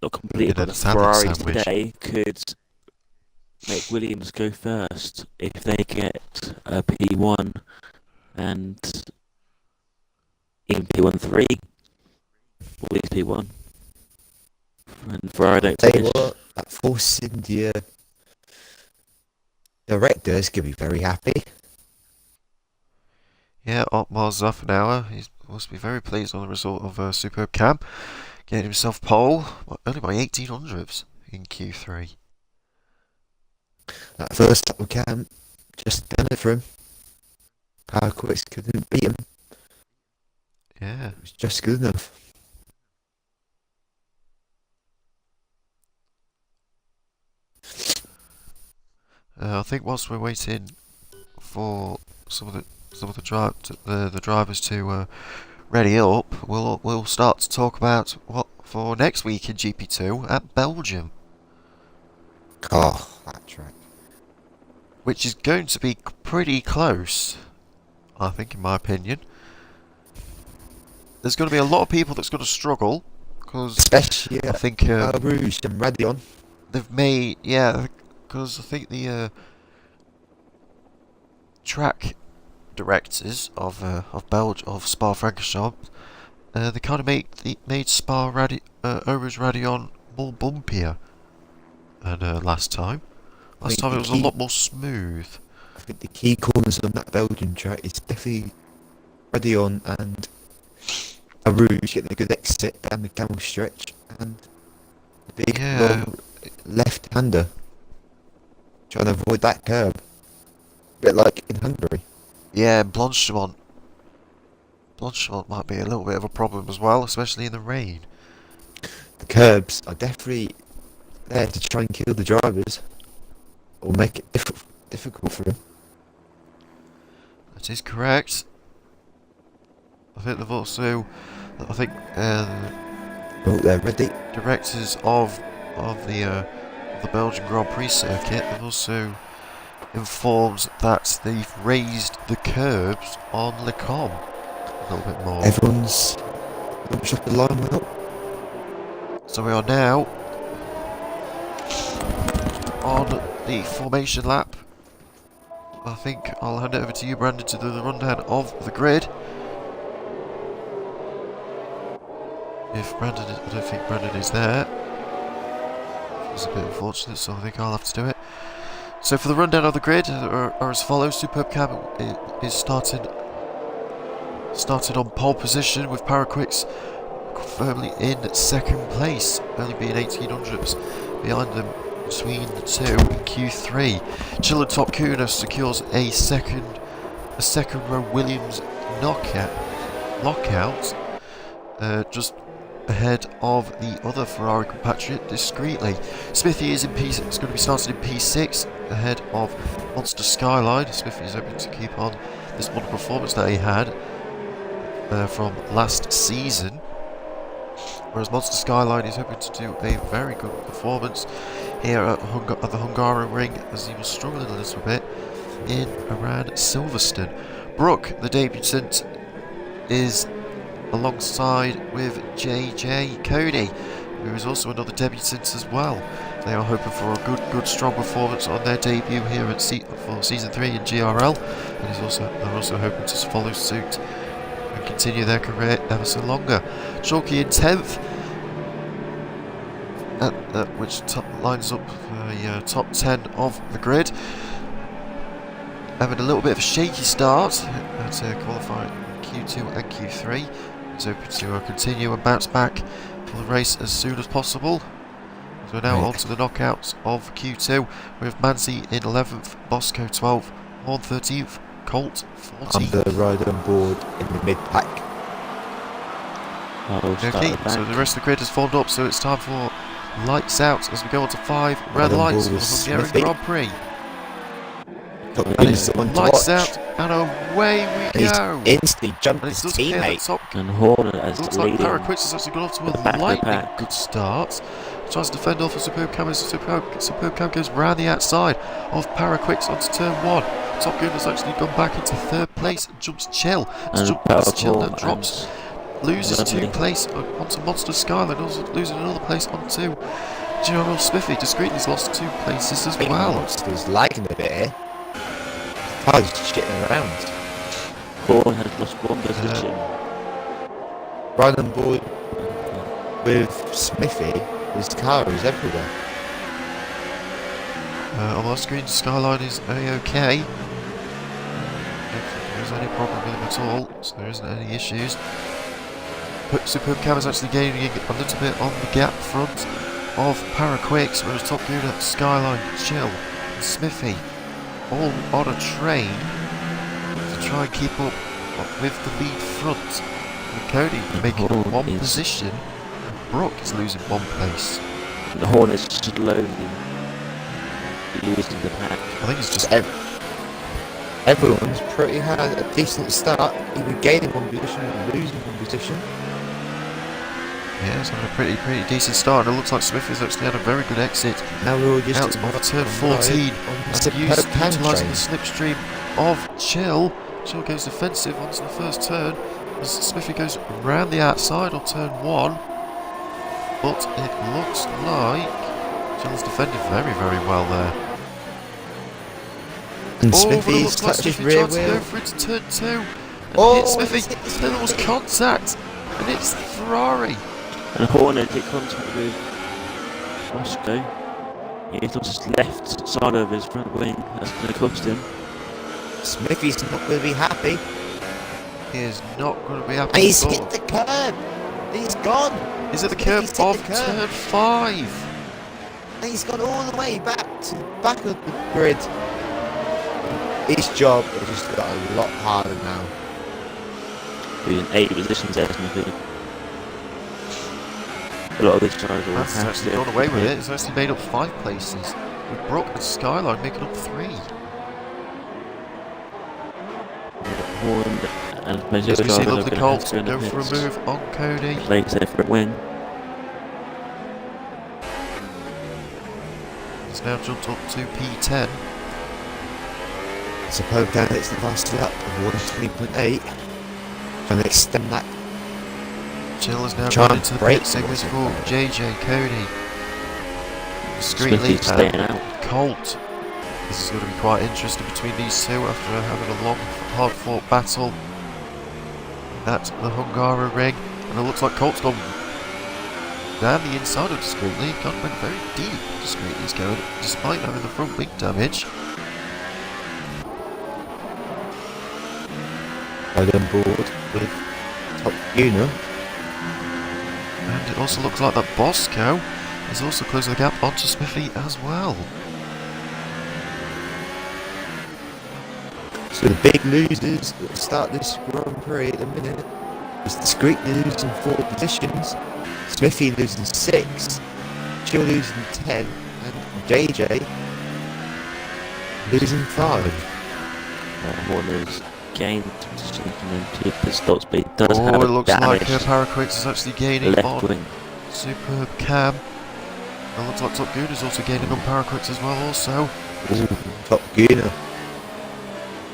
not completed by In the a salad Ferrari sandwich. today could make Williams go first if they get a P1 and even P1 3. Williams P1. And Ferrari don't Tell you finish. what, that Force India director is going to be very happy. Yeah, Otmar Zafnauer, he must be very pleased on the result of Superb Cam, getting himself pole, only by 1800ths in Q3. That first lap of Cam, just done it for him. Power Quicks couldn't beat him. Yeah. It was just good enough. I think whilst we're waiting for some of the drivers to ready up, we'll start to talk about what for next week in GP2 at Belgium, Oh, that track. which is going to be pretty close, I think, in my opinion. There's going to be a lot of people that's going to struggle because Especially I think Rouge and Radion. they've made, yeah, because I think the track directors of Spa-Francorchamps, they kind of made Rouge Radion more bumpier than last time. Last time it was a lot more smooth. I think the key corners on that Belgian track is definitely Radion and Rouge getting a good exit down the camel stretch and the big long left-hander trying to avoid that curb. A bit like in Hungary. Yeah, Blanchimont might be a little bit of a problem as well, especially in the rain. The curbs are definitely there to try and kill the drivers or make it difficult for them. That is correct. I think they've also, Oh, they're ready. directors of the Belgian Grand Prix circuit have also informed that they've raised the curbs on Le Combe a little bit more. Everyone's launched off the line well. So we are now on the formation lap. I think I'll hand it over to you, Brandon, to do the rundown of the grid. If Brandon, I don't think Brandon is there. It's a bit unfortunate, so I think I'll have to do it. So for the rundown of the grid are as follows. Superb Cam is started on pole position with Paraquix firmly in second place, only being 1800ths behind them between the two in Q3. Chiller Top Kuna secures a second row Williams lockout, just ahead of the other Ferrari compatriot discreetly. Smithy is going to be started in P6 ahead of Monster Skyline. Smithy is hoping to keep on this model performance that he had from last season, whereas Monster Skyline is hoping to do a very good performance here at the Hungarian ring, as he was struggling a little bit in around Silverstone. Brooke, the debutant, is alongside with JJ Cody, who is also another debutant as well. They are hoping for a good strong performance on their debut here at for season 3 in GRL, and they're also hoping to follow suit and continue their career ever so longer. Chalky in 10th, which lines up the top 10 of the grid. Having a little bit of a shaky start to qualify Q2 and Q3. He's hoping to continue and bounce back for the race as soon as possible. So we're now on to the knockouts of Q2 with Manzi in 11th, Bosco 12th, Horn 13th, Colt 14th. I'm the rider on board in the mid-pack. Okay, so the rest of the grid has formed up, so it's time for lights out as we go on to 5 red lights for the Hungarian Grand Prix. And it's lights out and away we go. Instantly jumped And his it does appear that teammate. top And Horner as looks like leading. Paraquix has actually got off to a Back to lightning back. good start. tries to defend off a Superb Cam as Superb Cam goes round the outside of Paraquix onto turn 1. Top Gun has actually gone back into 3rd place and jumps Chill. It's Chill that drops, loses 2 place onto Monster Skyline, also losing another place onto GRL Smithy. Discreetly's lost 2 places as well. Monster's lagging a bit here. Car's shitting around. Horn has lost 1 position. Right on board with Smithy, his car is everywhere. On my screen, Skyline is A-OK. Don't think there is any problem with him at all, so there isn't any issues. Superb Cam is actually gaining a little bit on the gap front of Paraquix, whereas Top Gunner, Skyline, Chill, and Smithy all on a train to try and keep up with the lead front. And Cody making up 1 position, and Brock is losing 1 place. The Horn is slowly losing the pack. I think it's just everyone's pretty had a decent start, either gaining 1 position or losing 1 position. Yeah, it's having a pretty decent start, and it looks like Smith has actually had a very good exit. Now we're all just out of turn 14, and utilising the slipstream of Chill. Chill goes defensive onto the first turn, as Smithy goes round the outside on turn 1. But it looks like Chill's defended very well there. And Smithy's touched his rear trying to wheel. go for it to turn 2, and hit Smithy. Then there was contact, and it's the Ferrari. And Horner did contact with Roscoe. He's lost his left side of his front wing. That's going to cost him. Smithy's not going to be happy. He is not going to be happy. And he's at all. hit the curb. He's gone. He's at the curb of turn 5. And he's gone all the way back to the back of the grid. His job has just got a lot harder now. He's in 8 positions there, Smithy. A lot of these drivers will That's have actually to gone away with it. It's actually made up 5 places, with Brock and Skyline making up 3. Horn and As we see, look, the Colts go go for a move on Cody. Plays there for a win. He's now jumped up to P10. Superb Cam hits the fast lap of 120.8. Trying to extend that. Chill has now Trying gone to into the break pit segment the for JJ Cody. Discreetly, Smithy's staying out. Colt. This is going to be quite interesting between these two after having a long, hard-fought battle at the Hungary ring. And it looks like Colt's gone down the inside of Discreetly. Gone went very deep. Discreetly's going, despite having the front wing damage. Right on board with Top Gunner. And it also looks like that Bosco is also closing the gap onto Smithy as well. So the big losers that start this Grand Prix at the minute is Discreetly losing 4 positions, Smithy losing 6, Chill losing 10, and JJ losing 5. Horner's gained position into the stops, but he does Oh, have it a looks like damaged Paraquix is actually gaining left on wing. Superb Cam. It looks like Top Gun is also gaining on Paraquix as well also. Ooh, Top Gunner.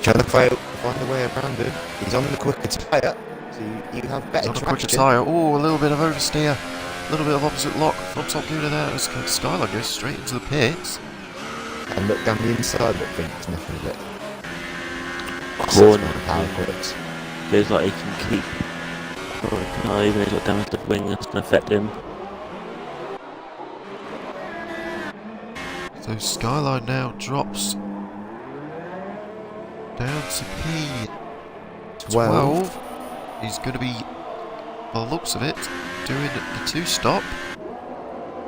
Trying to find a way around it. He's on the quicker tyre, so you have He's better on a quicker traction. tyre. Oh, a little bit of oversteer. A little bit of opposite lock from Top Gunner there as Skyline goes straight into the pits. And look down the inside, but think it's nothing of it. Horner Paraquix. feels like he can keep. Oh, even though he's got damage to the wing, that's going to affect him. So Skyline now drops down to P12. He's going to be, by the looks of it, doing the 2-stop.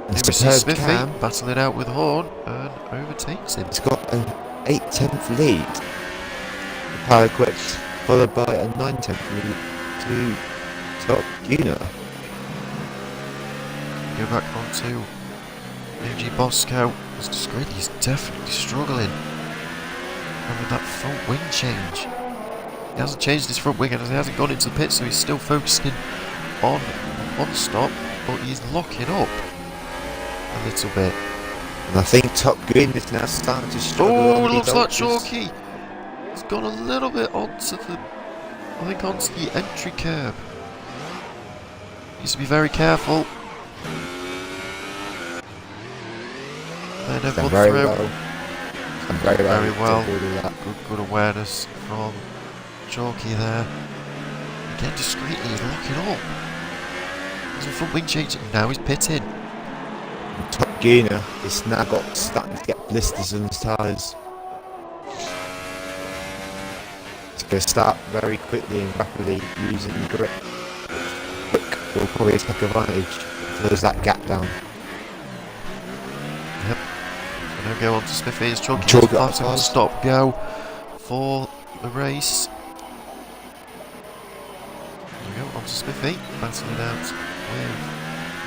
And Here we see Superb Smithy Cam. battling out with Horn and overtakes him. It's got an 8/10 lead. Paraquix, followed by a 9/10 lead to Top Gunner. Go back onto AG Bosco. As Discreetly is definitely struggling. And with that front wing change. He hasn't changed his front wing and he hasn't gone into the pit, so he's still focusing on one stop, but he's locking up. a little bit. And I think Top Gun is now starting to struggle. Oh, on it looks these like ultras. Chalky. It's gone a little bit onto the, I think, onto the entry curb. Needs to be very careful. Then everyone very through. well. And very well. Very well. to do that. Good awareness from Chalky there. Again, discreetly, he's locking up. He's in front wing change, now he's pitting. And Top Gunner is now starting to get blisters on his tyres. It's going to start very quickly and rapidly using the grip. Will probably take advantage, close that gap down. Yep. So now go on to Smithy as Chalky Chalky has 5 seconds stop go for the race. There we go, on to Smithy, battling it out with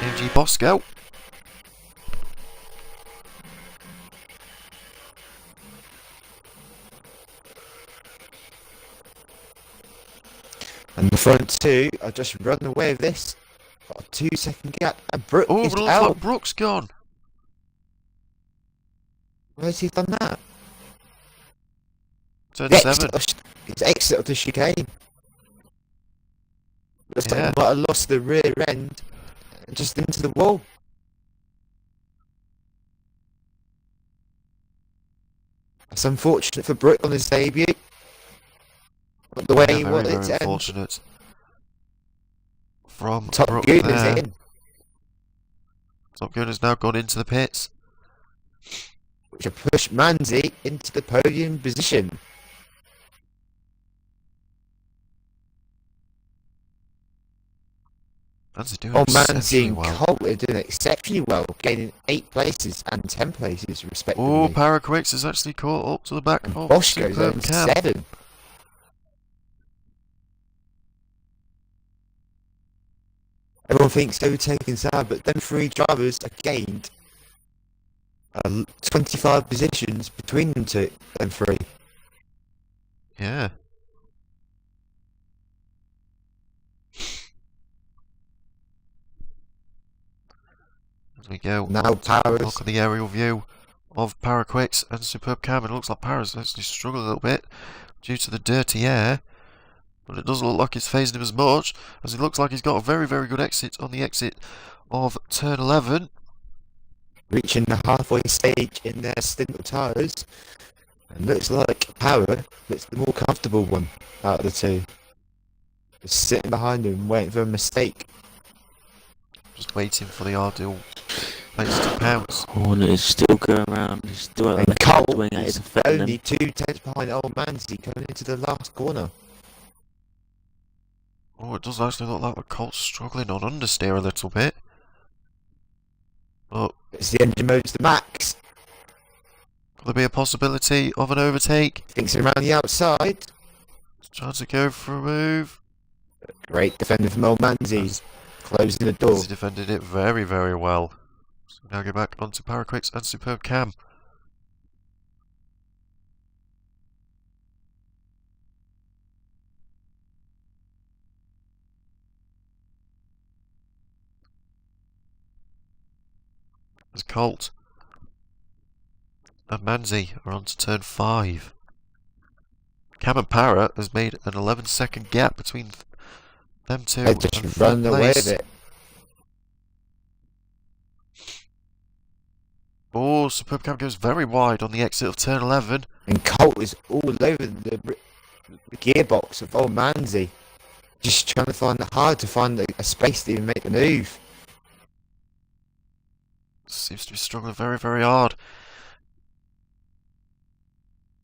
AMG Bosco. And the front two are just running away with this. Got a 2-second gap, and Brooke Oh, is but it looks out. like Brooks gone. Where's he done that? Turn The 7. It's exit of the chicane. Looks like Yeah. he might have lost the rear end just into the wall. That's unfortunate for Brooke on his debut. But the way Yeah, he very, wanted very it to end. unfortunate. From Top Brooke Gun there. is in, Top Gun has now gone into the pits. which have pushed Manzi into the podium position. Manzi doing Oh, Manzi exceptionally and well. Colt are doing exceptionally well, gaining 8 places and 10 places respectively. Oh, Paraquix has actually caught up to the back and of Bosco's Superb on Cam. 7. Everyone thinks overtaking Saab, but them 3 drivers are gained 25 positions between them 3. Yeah. As we go, Now look Powers, at the aerial view of Paraquix and Superb Cam, and it looks like Paras actually struggled a little bit due to the dirty air. But it doesn't look like it's phasing him as much, as it looks like he's got a very, very good exit on the exit of turn 11. reaching the halfway stage in their stint of tyres, and looks like Power looks the more comfortable one out of the 2. Just sitting behind him waiting for a mistake. Just waiting for the R12 plates to pounce. Oh, and it's still going around. He's still at And the Colt left wing. It's is affecting only them. 2 tenths behind old Manzi coming into the last corner. Oh, it does actually look like the Colt's struggling on understeer a little bit. But It's the engine mode to the max. could there be a possibility of an overtake? Thinks around the outside. Trying to go for a move. Great defender from old Manzi. Closing the door. He defended it very, very well. So now go back onto Paraquix and Superb Cam. As Colt and Manzi are on to turn 5. Cam and Para has made an 11-second gap between them two. They and just third run away place. with it. Oh, Superb Cam goes very wide on the exit of turn 11. And Colt is all over the gearbox of old Manzi. Just trying to find it hard to find a space to even make the move. Seems to be struggling very, very hard.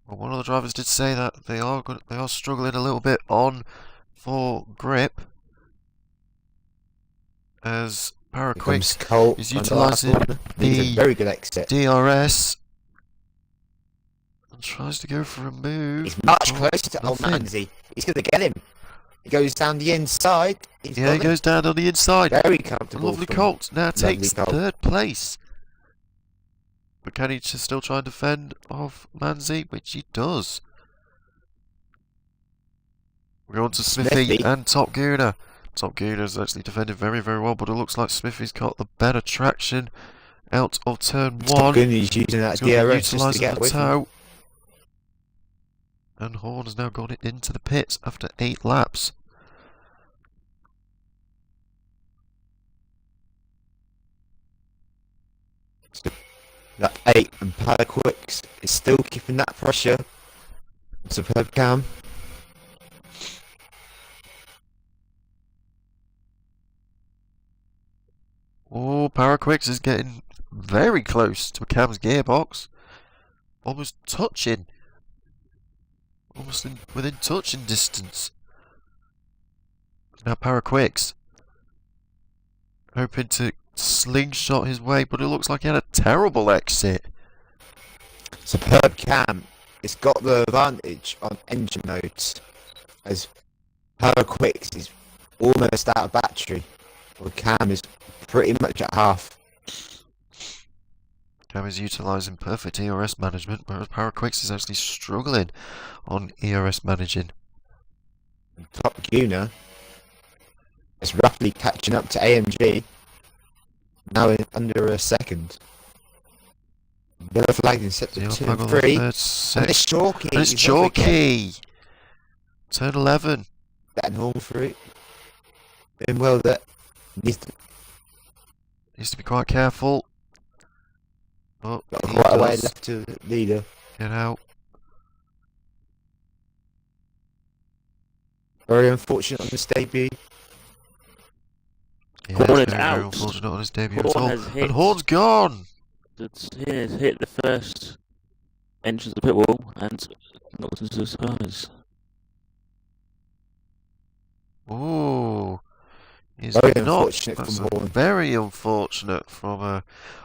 Well, one of the drivers did say that they are struggling a little bit on for grip, as Here comes Paraquix Colt is on the last utilising corner. Needs the a very good exit. DRS and tries to go for a move. He's much Oh, closer to old nothing. Manzi. He's going to get him. He goes down the inside. He's Yeah, got he him. goes down on the inside. Very The comfortable. lovely from- Colt now takes Colt. third place. But can he just still try and defend off Manzi? Which he does. We're going to Smithy Smithy. and Top Gooner. Top Gooner's actually defended very, very well, but it looks like Smithy's got the better traction out of turn Top 1. Gun is using that He's going to be DRS just to utilising get the away from toe. And Horn has now gone into the pits after 8 laps. that 8 and Paraquix is still keeping that pressure. Superb Cam. Oh, Paraquix is getting very close to Cam's gearbox. Almost touching. Almost within touching distance. Now Paraquix hoping to slingshot his way, but it looks like he had a terrible exit. Superb Cam. It's got the advantage on engine modes, as Paraquix is almost out of battery, while Cam is pretty much at half. Cam is utilising perfect ERS management, whereas Paraquix is actually struggling on ERS managing. And Top Gunner is rapidly catching up to AMG, now in under a second. Yellow flag in sector 2 and 3. And it's chalky. And it's chalky. Turn 11. Getting home through. Doing well there. Needs to be quite careful. Oh, got quite a way left to the leader. Get out. Very unfortunate on this debut. Yeah, Horn it's is very out. unfortunate on his debut Horn at has all. hit. And Horn's gone. He has hit the first entrance of the pit wall and knocked into the tires. Ooh. He's Very not. unfortunate That's from Horn. very unfortunate from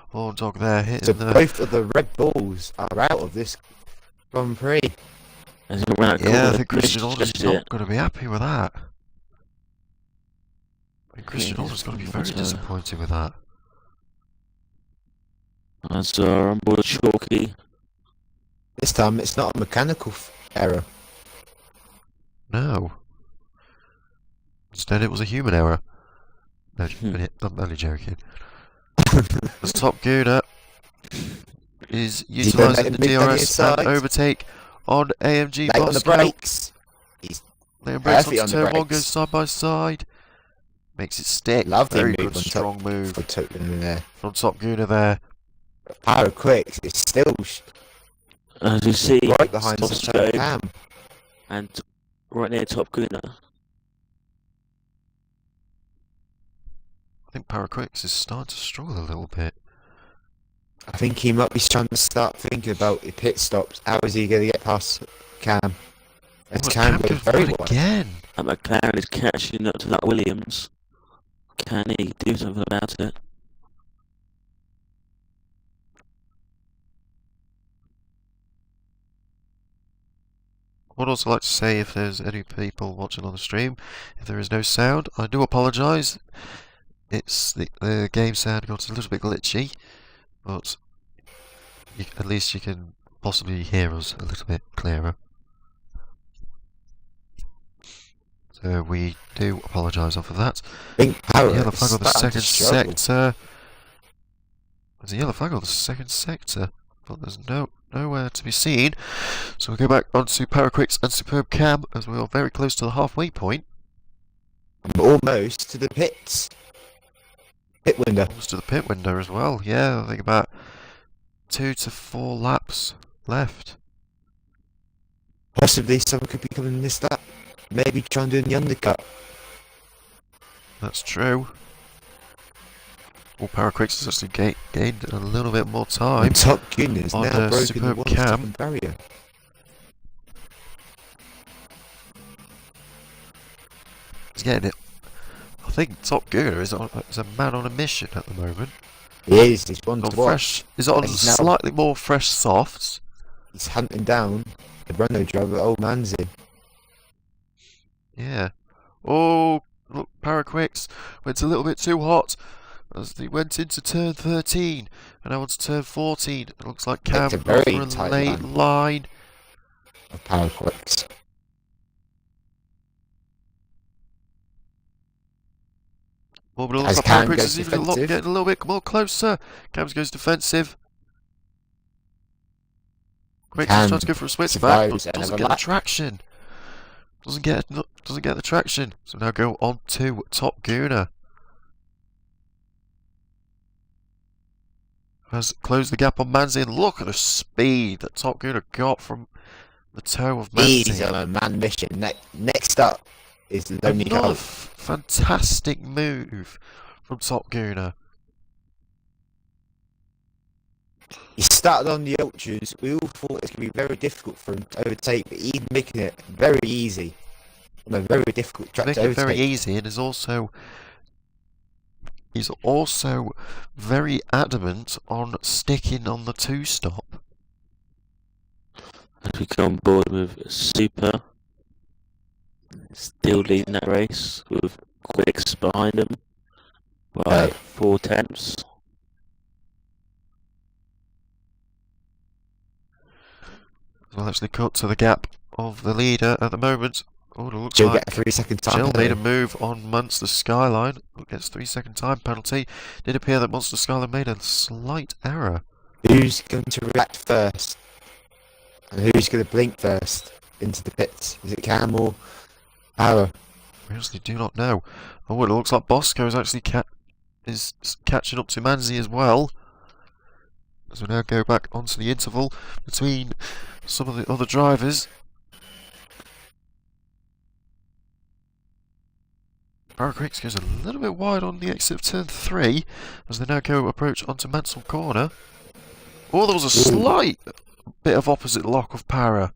Horn Dog there hitting So the... both of the Red Bulls are out of this Grand Prix. As he ran out of Yeah, I corner, think Christian Chris Horner's judged not it. going to be happy with that. I think Christian Yeah, Horner's going to be he's very got, disappointed with that. As on board Chalky. This time it's not a mechanical error. No. Instead it was a human error. No, I'm only joking. As Top Gunner is utilising the DRS and overtake on AMG Late on the Bosco. brakes. He's Liam brakes heavy onto on the turn 1, brakes. goes side by side. Makes it stick. Lovely Very move good, on strong move for Tottenham there. from Top Gunner there. Paraquix is still As you see, right behind Top the Scope Cam. and right near Top Gunner. I think Paraquix is starting to struggle a little bit. I think he might be trying to start thinking about the pit stops. How is he going to get past Cam? As Oh, Cam goes very right well. again. And McLaren is catching up to that Williams. Can he do something about it? I would also like to say, if there's any people watching on the stream, if there is no sound, I do apologise. It's the game sound got a little bit glitchy, but at least you can possibly hear us a little bit clearer. So we do apologise off of that. I think Power Yellow is flag on the starting second to struggle. sector. There's a yellow flag on the second sector, but there's nowhere to be seen. So we'll go back onto Paraquix and Superb Cam, as we are very close to the halfway point. Almost to the pits. Pit window. Almost to the pit window as well. Yeah, I think about 2 to 4 laps left. Possibly someone could be coming this lap. Maybe try and do the undercut. That's true. Well, Paraquix has actually gained a little bit more time. And Top Gunner has on now broken the Superb 1 Cam. second barrier. He's getting it. I think Top Gunner is a man on a mission at the moment. He is. He's one On to watch. fresh, he's on He's now- slightly more fresh softs. He's hunting down the Renault driver, old Manzi. Yeah. Oh, look, Paraquix went a little bit too hot as he went into turn 13 and now onto turn 14. It looks like Cam It's a got very for a tight late line. line. Of Paraquix. Oh, but it looks As like Cam Paragrix goes is even defensive. getting a little bit more closer. Cam goes defensive. Quick, just trying to go for a switch back, but doesn't get the traction. Doesn't get the traction. So now go on to Top Gooner. Has closed the gap on Manzi, and look at the speed that Top Gooner got from the toe of Manzi. He's on a man mission. Next up is Lonely Another Hope. fantastic move from Top Gooner. He started on the ultras. We all thought it was going to be very difficult for him to overtake, but he's making it very easy. On a very difficult track to overtake. Very easy, and he's also very adamant on sticking on the two-stop. As we go on board with Super, still leading that race with Quicks behind him by 4 tenths. We'll actually cut to the gap of the leader at the moment. Oh, it looks Jill like get a 3-second time. Jill made a move on Monster Skyline. Gets 3-second time penalty. Did appear that Monster Skyline made a slight error. Who's going to react first? And who's going to blink first into the pits? Is it Cam or Power? We honestly do not know. Oh, it looks like Bosco is actually catching up to Manzi as well. As we now go back onto the interval between some of the other drivers. Paragrix goes a little bit wide on the exit of turn 3 as they now go approach onto Mansell Corner. Oh, there was a slight bit of opposite lock of Para.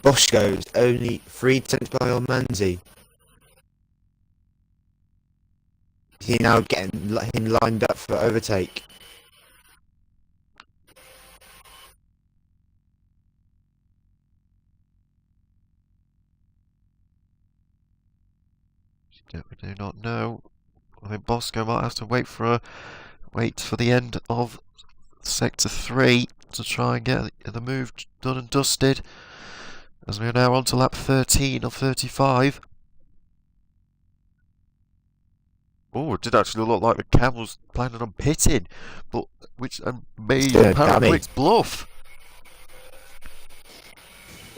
Bosco's only 3 tenths behind on Manzi. Is he now getting him lined up for overtake? We do not know. I think Bosco might have to wait for the end of Sector 3 to try and get the move done and dusted. As we are now on to lap 13 of 35. Oh, it did actually look like the Cam was planning on pitting, but which made Paragrix bluff.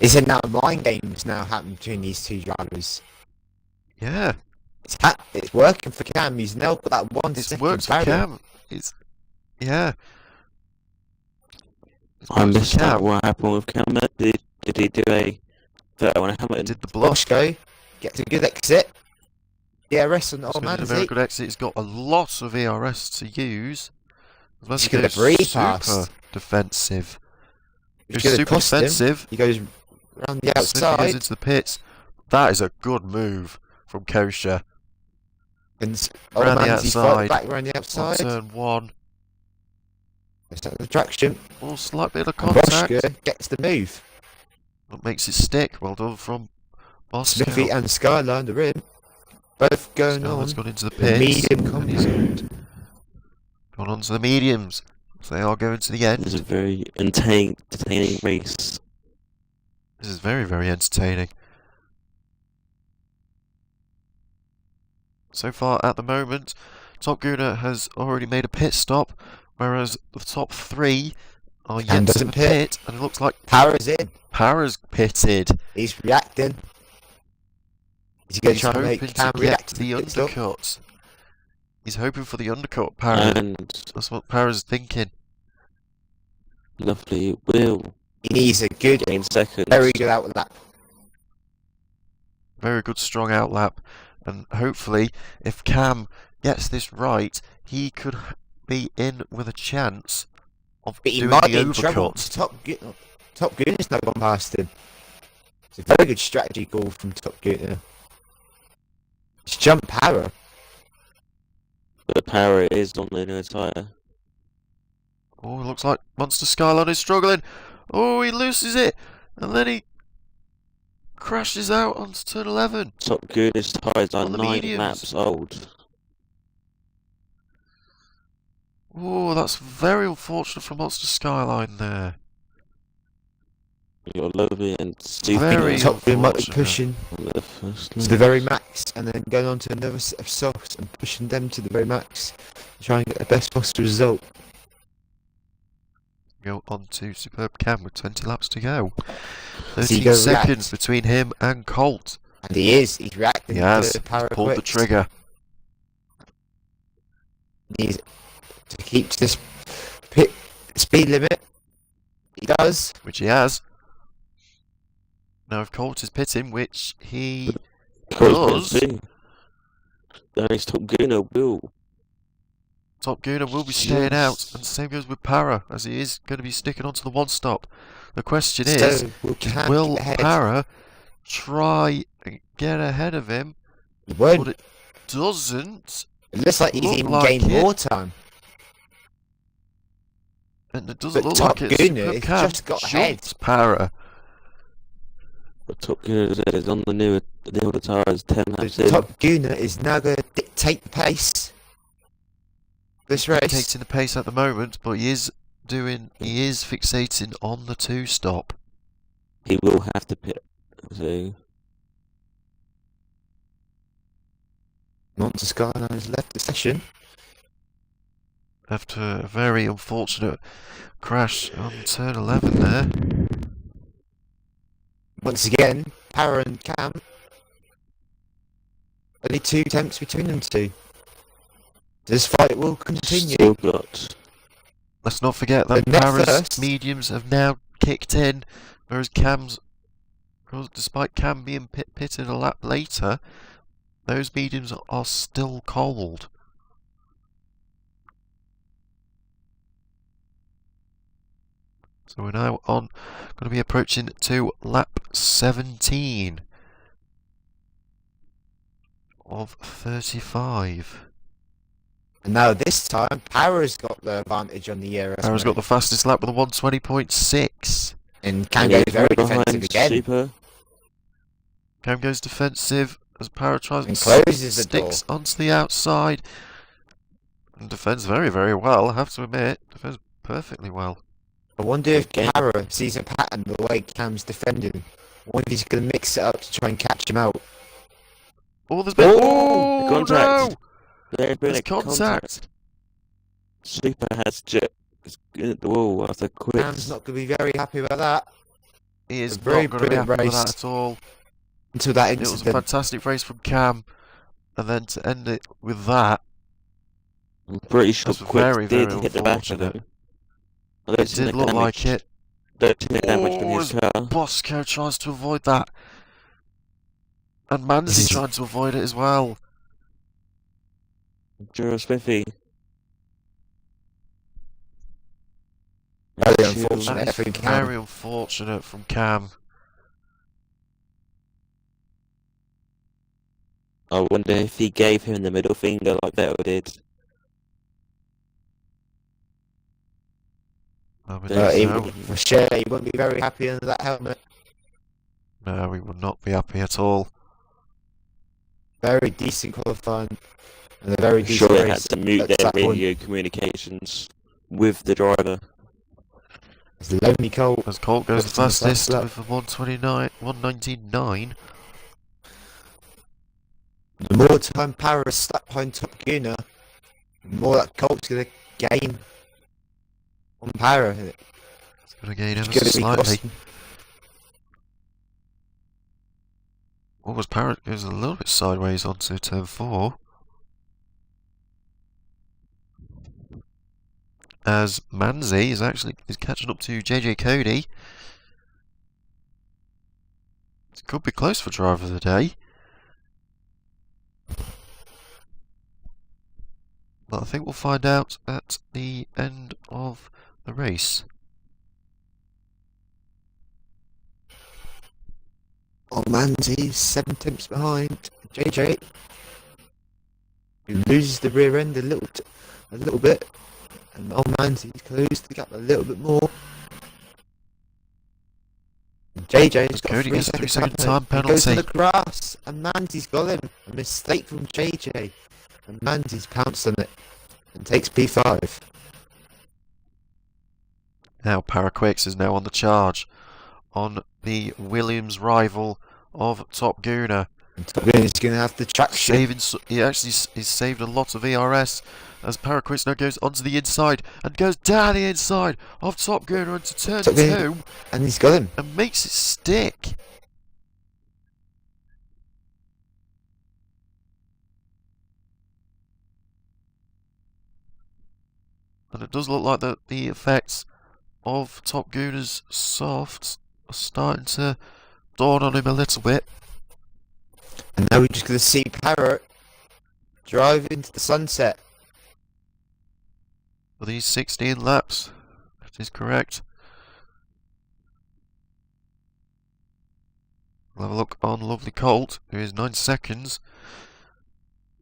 Is it now mind games now happening between these two drivers? Yeah. It's working for Cam. He's now got that 1 second. It works for Cam. Yeah. I missed out what happened with Cam. Did he do a 31 Hamilton? Did the bluff. Bosco gets a good exit. ERS on Manzi. A very good exit. He's got a lot of ERS to use. He's going to breathe super defensive. He's super defensive. He goes around the outside. He goes into the pits. That is a good move from Kosher. And around the outside. Back around the outside. On turn 1. Let's have the traction. Oh, slight bit of contact. Bosco gets the move. What makes it stick? Well done from Bosco. Smithy and Skyline, the rim. Both going on. Gone into the pits. Medium contact. Gone on to the mediums. So they are going to the end. It's a very entertaining race. This is very, very entertaining. So far at the moment, Top Gooner has already made a pit stop, whereas the top 3 are yet to pit, and it looks like Para's in. Para's pitted. He's reacting. Is he going to try and make Cam react to the undercut? He's hoping for the undercut, Para. And that's what Para's thinking. Lovely Will. He needs a good, very good outlap. Very good, strong outlap. And hopefully, if Cam gets this right, he could be in with a chance of doing the overcut. Top Gooner's now gone past him. It's a very good strategy call from Top Gooner. It's jump Para. But Para is on the new tyre. Oh, it looks like Monster Skyline is struggling. Oh, he loses it. And then he crashes out onto turn 11. Top Gooner's tyres are 9 laps old. Oh, that's very unfortunate for Monster Skyline there. You got Lovely and Super Very Top Gear might be unfortunate. pushing on the first to lap. the very max, and then going on to another set of softs and pushing them to the very max to try and get the best possible result. Go on to Superb Cam with 20 laps to go. Is he 13 gonna seconds react? between him and Colt. And he's reacting He has to the power pulled the quits. trigger. He's to keep to this pit speed limit. He does. Which he has. Now if Colt is pitting, which he does, Then his Top Gunner will. Top Gunner will be staying out, Yes. and the same goes with Para, as he is going to be sticking onto the one stop. The question is, So will Para try and get ahead of him? He But won't. it doesn't, It looks like he's look even like gained it. more time. and it doesn't But look Top like it's Gunner Superb has Cam just got ahead. jumped Para. But Top Gunner is on the newer tyres, 10 laps The in. Top Gunner is now going to dictate the pace. This race. Dictating the pace at the moment, but he is fixating on the two stop. He will have to pit. So Monster Skyline has left the session. After a very unfortunate crash on turn 11 there. Once again, Para and Cam. Only 2 attempts between them two. This fight will continue. still got Let's not forget that The net Para's first. mediums have now kicked in, whereas Cam's, despite Cam being pitted a lap later, those mediums are still cold. So we're now going to be approaching to lap 17 of 35. And now this time, Para's got the advantage on the ERS. Para's got the fastest lap with a 120.6. And Cam goes very defensive again. Super. Cam goes defensive as Para tries And and closes the sticks onto the outside. And defends very, very well, I have to admit. Defends perfectly well. I wonder if Again. Para sees a pattern the way Cam's defending. I wonder if he's going to mix it up to try and catch him out. Oh, there's been... Oh, Oh, contact. no! There's been There's a contact. Super has just at the wall after Cam's quits. not going to be very happy about that. He is A very not going to be brilliant happy with race. that at all. Until that It was a incident. fantastic race from Cam. And then to end it with that, I'm pretty sure That's Quicks very, did very hit the back of unfortunate. him. I don't it think did the look like damage- it. Don't think the damage on Oh, his as car. Bosco tries to avoid that. And Manzi trying to avoid it as well. Jura Smithy. Very Shield. unfortunate. That is Every Cam. very unfortunate from Cam. I wonder if he gave him the middle finger like Vettel did. I would He He, think so. for sure, he won't be very happy under that helmet. No, we would not be happy at all. Very decent qualifying. And a very I'm decent sure they had race to mute at their that point. radio communications with the driver. It's lonely Colt. As Colt goes the That's the fastest lap. with a 129. The more time Para is stuck behind Top Gunner, the more that Colt's going to gain on Para. It's going to gain ever It's so going to be slightly. costing. What was Parrot goes a little bit sideways onto turn 4. As Manzi is catching up to JJ Cody. It could be close for driver of the day. But I think we'll find out at the end of the race. Oh, Manzi's 7 tenths behind JJ. He loses the rear end a little bit. And oh, Manzi's closed the gap a little bit more. And JJ's got Cody a gets a 3 3-second second time He goes to penalty. the grass and Manzi's got him. A mistake from JJ. And Manzi's pounced on it and takes P5. Now Paraquix is now on the charge on the Williams rival of Top Gooner. And Top Gun is going to have the traction. He actually he's saved a lot of ERS as Paraquis now goes onto the inside and goes down the inside of Top Gooner into turn 2. And he's got him. And makes it stick. And it does look like that the effects of Top Gooner's softs are starting to dawn on him a little bit. And now we're just going to see Parrot drive into the sunset. For these 16 laps, that is correct. We'll have a look on Lovely Colt, who is 9 seconds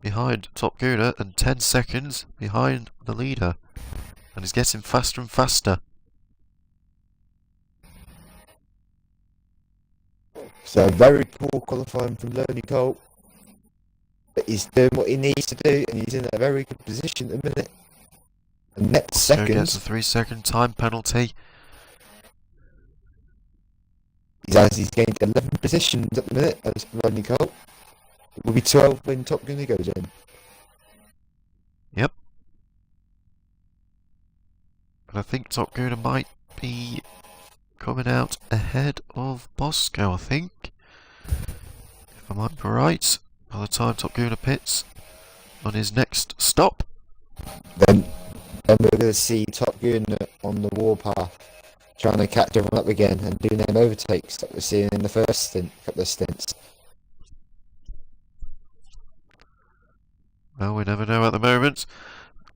behind Top Gooner and 10 seconds behind the leader. And he's getting faster and faster. So very poor qualifying from Lovely Colt. But he's doing what he needs to do, and he's in a very good position at the minute. And next second gets a 3-second time penalty. He's gained 11 positions at the minute as Rodney Colt. It will be 12 when Top Gun goes in. Yep. And I think Top Gunner might be coming out ahead of Bosco, I think. If I might be right. By the time Top Gunner pits on his next stop. Then we're going to see Top Gun on the warpath, trying to catch everyone up again and doing them overtakes that we're seeing in the first couple of stints. Well, we never know at the moment.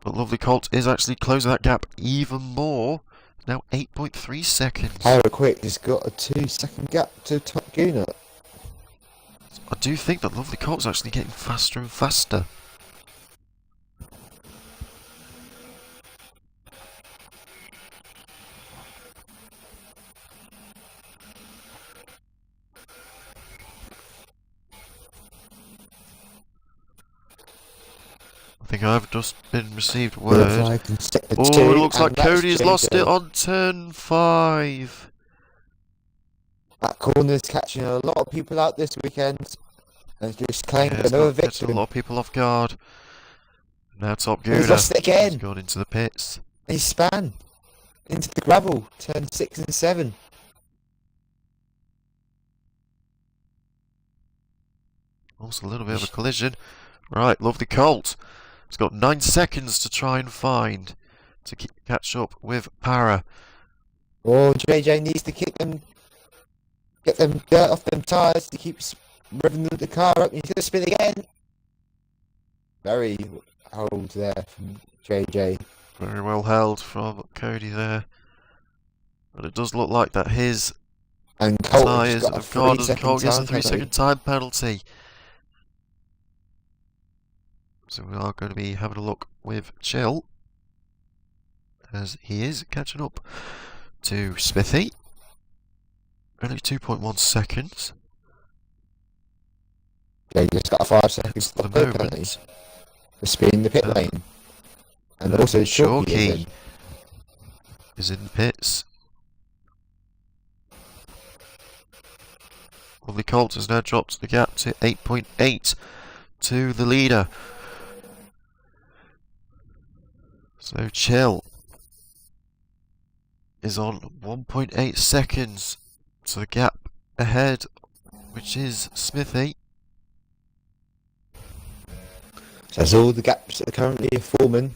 But Lovely Colt is actually closing that gap even more. Now 8.3 seconds. Power Quick has got a 2-second gap to Top Gun. I do think that Lovely Colt's actually getting faster and faster. I think I've just been received word. Oh, it looks like Cody's lost it on turn 5. That corner's catching a lot of people out this weekend. And just claimed another victory. A lot of people off guard. Now Top Gooner He's lost it again. He's gone into the pits. He span into the gravel, turn 6 and 7. Also a little bit of a collision. Right, Lovely Colt. He's got 9 seconds to try and find to catch up with Para. Oh, JJ needs to get them dirt off them tyres to keep revving the car up. He's going to spin again. Very hold there from JJ. Very well held from Cody there. But it does look like that his tyres have gone, and Colt gets a 3-second time penalty. So we are going to be having a look with Chill, as he is catching up to Smithy. Only 2.1 seconds. Yeah, you just got a 5 seconds for the moment. For speed in the pit lane. And also Shorkey is in the pits. Lovely Colt has now dropped the gap to 8.8 to the leader. So Chill is on 1.8 seconds to the gap ahead, which is Smithy. So that's all the gaps that are currently forming.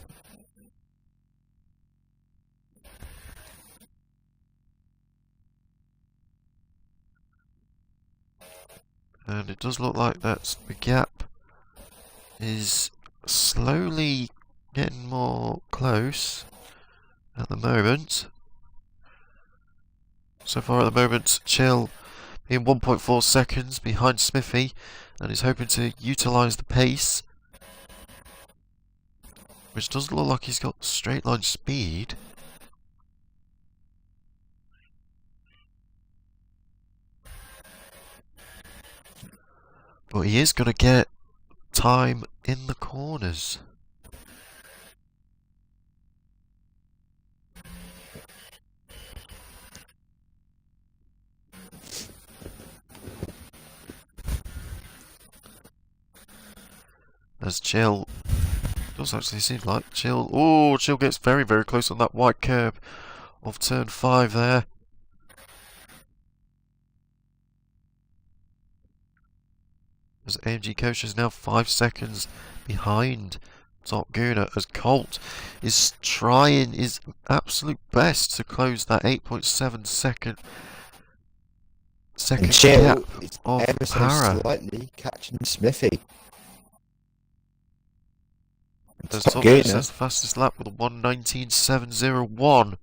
And it does look like that the gap is slowly getting more close at the moment. So far at the moment, Chill being 1.4 seconds behind Smithy, and is hoping to utilise the pace, which doesn't look like he's got straight line speed. But he is going to get time in the corners. as Chill does actually seem like Chill. Oh, Chill gets very, very close on that wide curb of turn 5 there. As AMG Coach is now 5 seconds behind Top Gunner, as Colt is trying his absolute best to close that 8.7 second And Chill gap is of ever so Para. slightly catching Smithy. As Top Top Gunner Gunner. sets the fastest lap with a 1:19.701.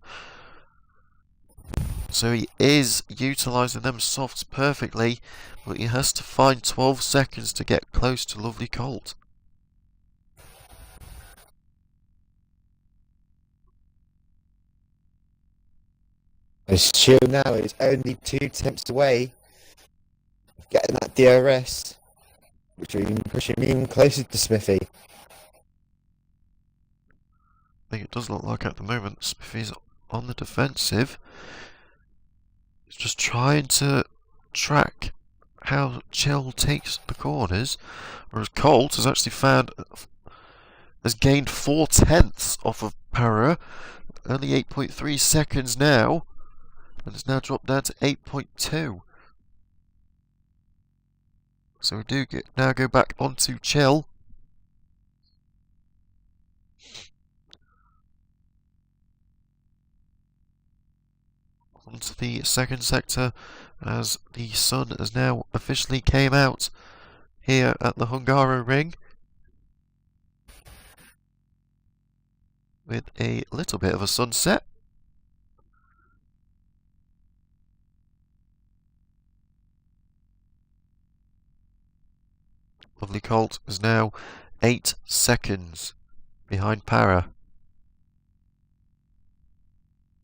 So he is utilising them softs perfectly, but he has to find 12 seconds to get close to lovely Colt. As Chill now is only 2 attempts away of getting that DRS, which will even push him even closer to Smithy. I think it does look like at the moment Smithy's on the defensive. He's just trying to track how Chill takes the corners, whereas Colt has actually has gained 4/10 off of Para, only 8.3 seconds now, and it's now dropped down to 8.2. So we do now go back onto Chill. Onto the second sector, as the sun has now officially came out here at the Hungary ring, with a little bit of a sunset. Lovely Colt is now 8 seconds behind Para.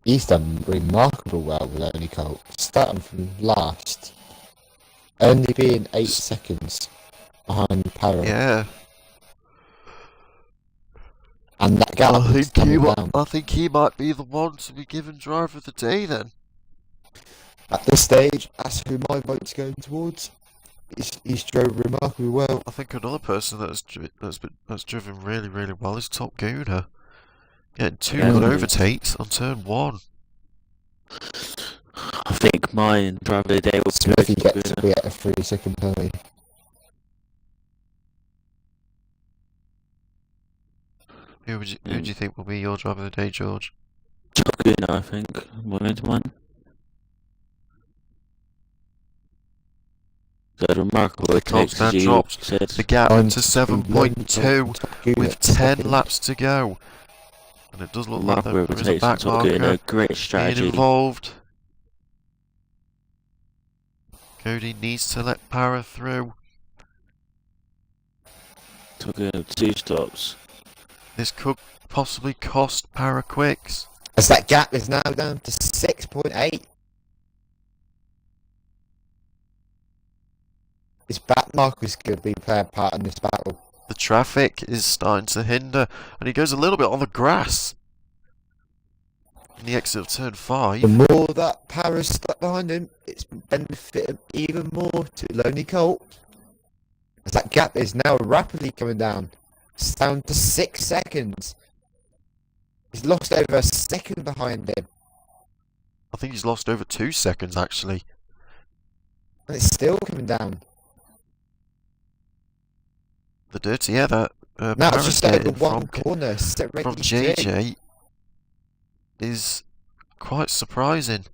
He's done remarkable well with only Colt, starting from last, only being 8 seconds behind Para. Yeah, And that gap is coming down. I think he might be the one to be given driver of the day then. At this stage, that's who my vote's going towards. He's drove remarkably well. I think another person that's driven really, really well is Top Gunner. Getting 2 good overtakes on turn 1. I think my driver of the day will be Smithy Top gets to Gunner. be at a 3-second penalty. Who do you think will be your driver of the day, George? Top Gunner, I think. Mine. Got a remarkable Colt's takes, now as you dropped said. the gap to 7.2 Top Gunner with at 10 second. laps to go. And it does look like Remarkable there is a overtakes back from Top Gunner. marker Great being strategy. involved. Cody needs to let Para through. Top Gunner 2 stops. This could possibly cost Para quicks. As that gap is now down to 6.8. His back marker's going to be playing a part in this battle. The traffic is starting to hinder, and he goes a little bit on the grass in the exit of turn 5. The more that Para's stuck behind him, it's benefited him even more to Lonely Colt. As that gap is now rapidly coming down. It's down to 6 seconds. He's lost over a second behind him. I think he's lost over 2 seconds actually. And it's still coming down. The dirty air that Now Para's it's just over getting one from corner. from JJ is quite surprising.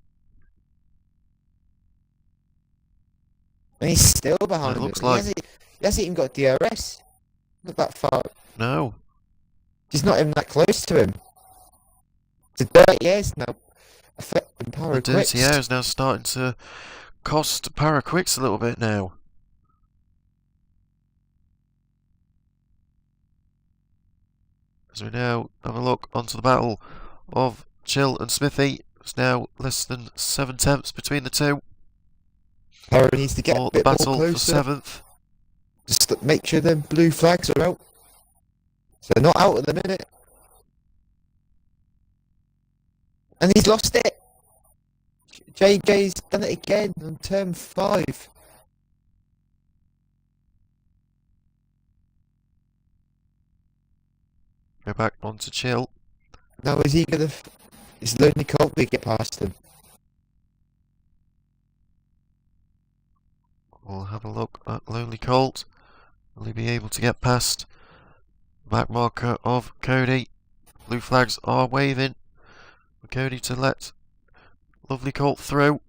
And he's still behind It him. looks like- He hasn't even got DRS. Not that far. No. He's not even that close to him. The dirty air's now affecting Para The quicks. dirty air is now starting to cost Para quicks a little bit now. As we now have a look onto the battle of Chill and Smithy. It's now less than 7 tenths between the two Para needs to get for a the bit more battle for closer. 7th. Just make sure them blue flags are out. So they're not out at the minute. And he's lost it. JJ's done it again on turn 5. go back onto Chill. Now is he gonna? Is Lonely Colt gonna get past him? We'll have a look at Lonely Colt. Will he be able to get past the back marker of Cody? Blue flags are waving for Cody to let Lovely Colt through.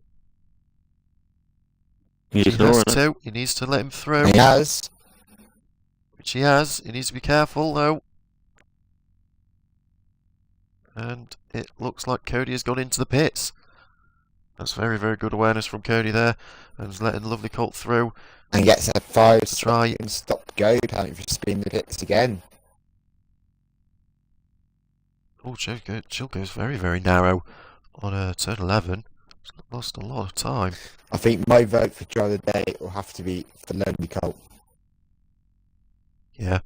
He's He has ignoring it. to. He needs to let him through. He has. Which he has. He needs to be careful though. And it looks like Cody has gone into the pits. That's very, very good awareness from Cody there. And he's letting Lovely Colt through. And gets a 5 To try. second stop go penalty for spinning the pits again. Oh, Chill goes very, very narrow on turn 11. He's lost a lot of time. I think my vote for driver of the day will have to be for Lonely Colt. Yeah.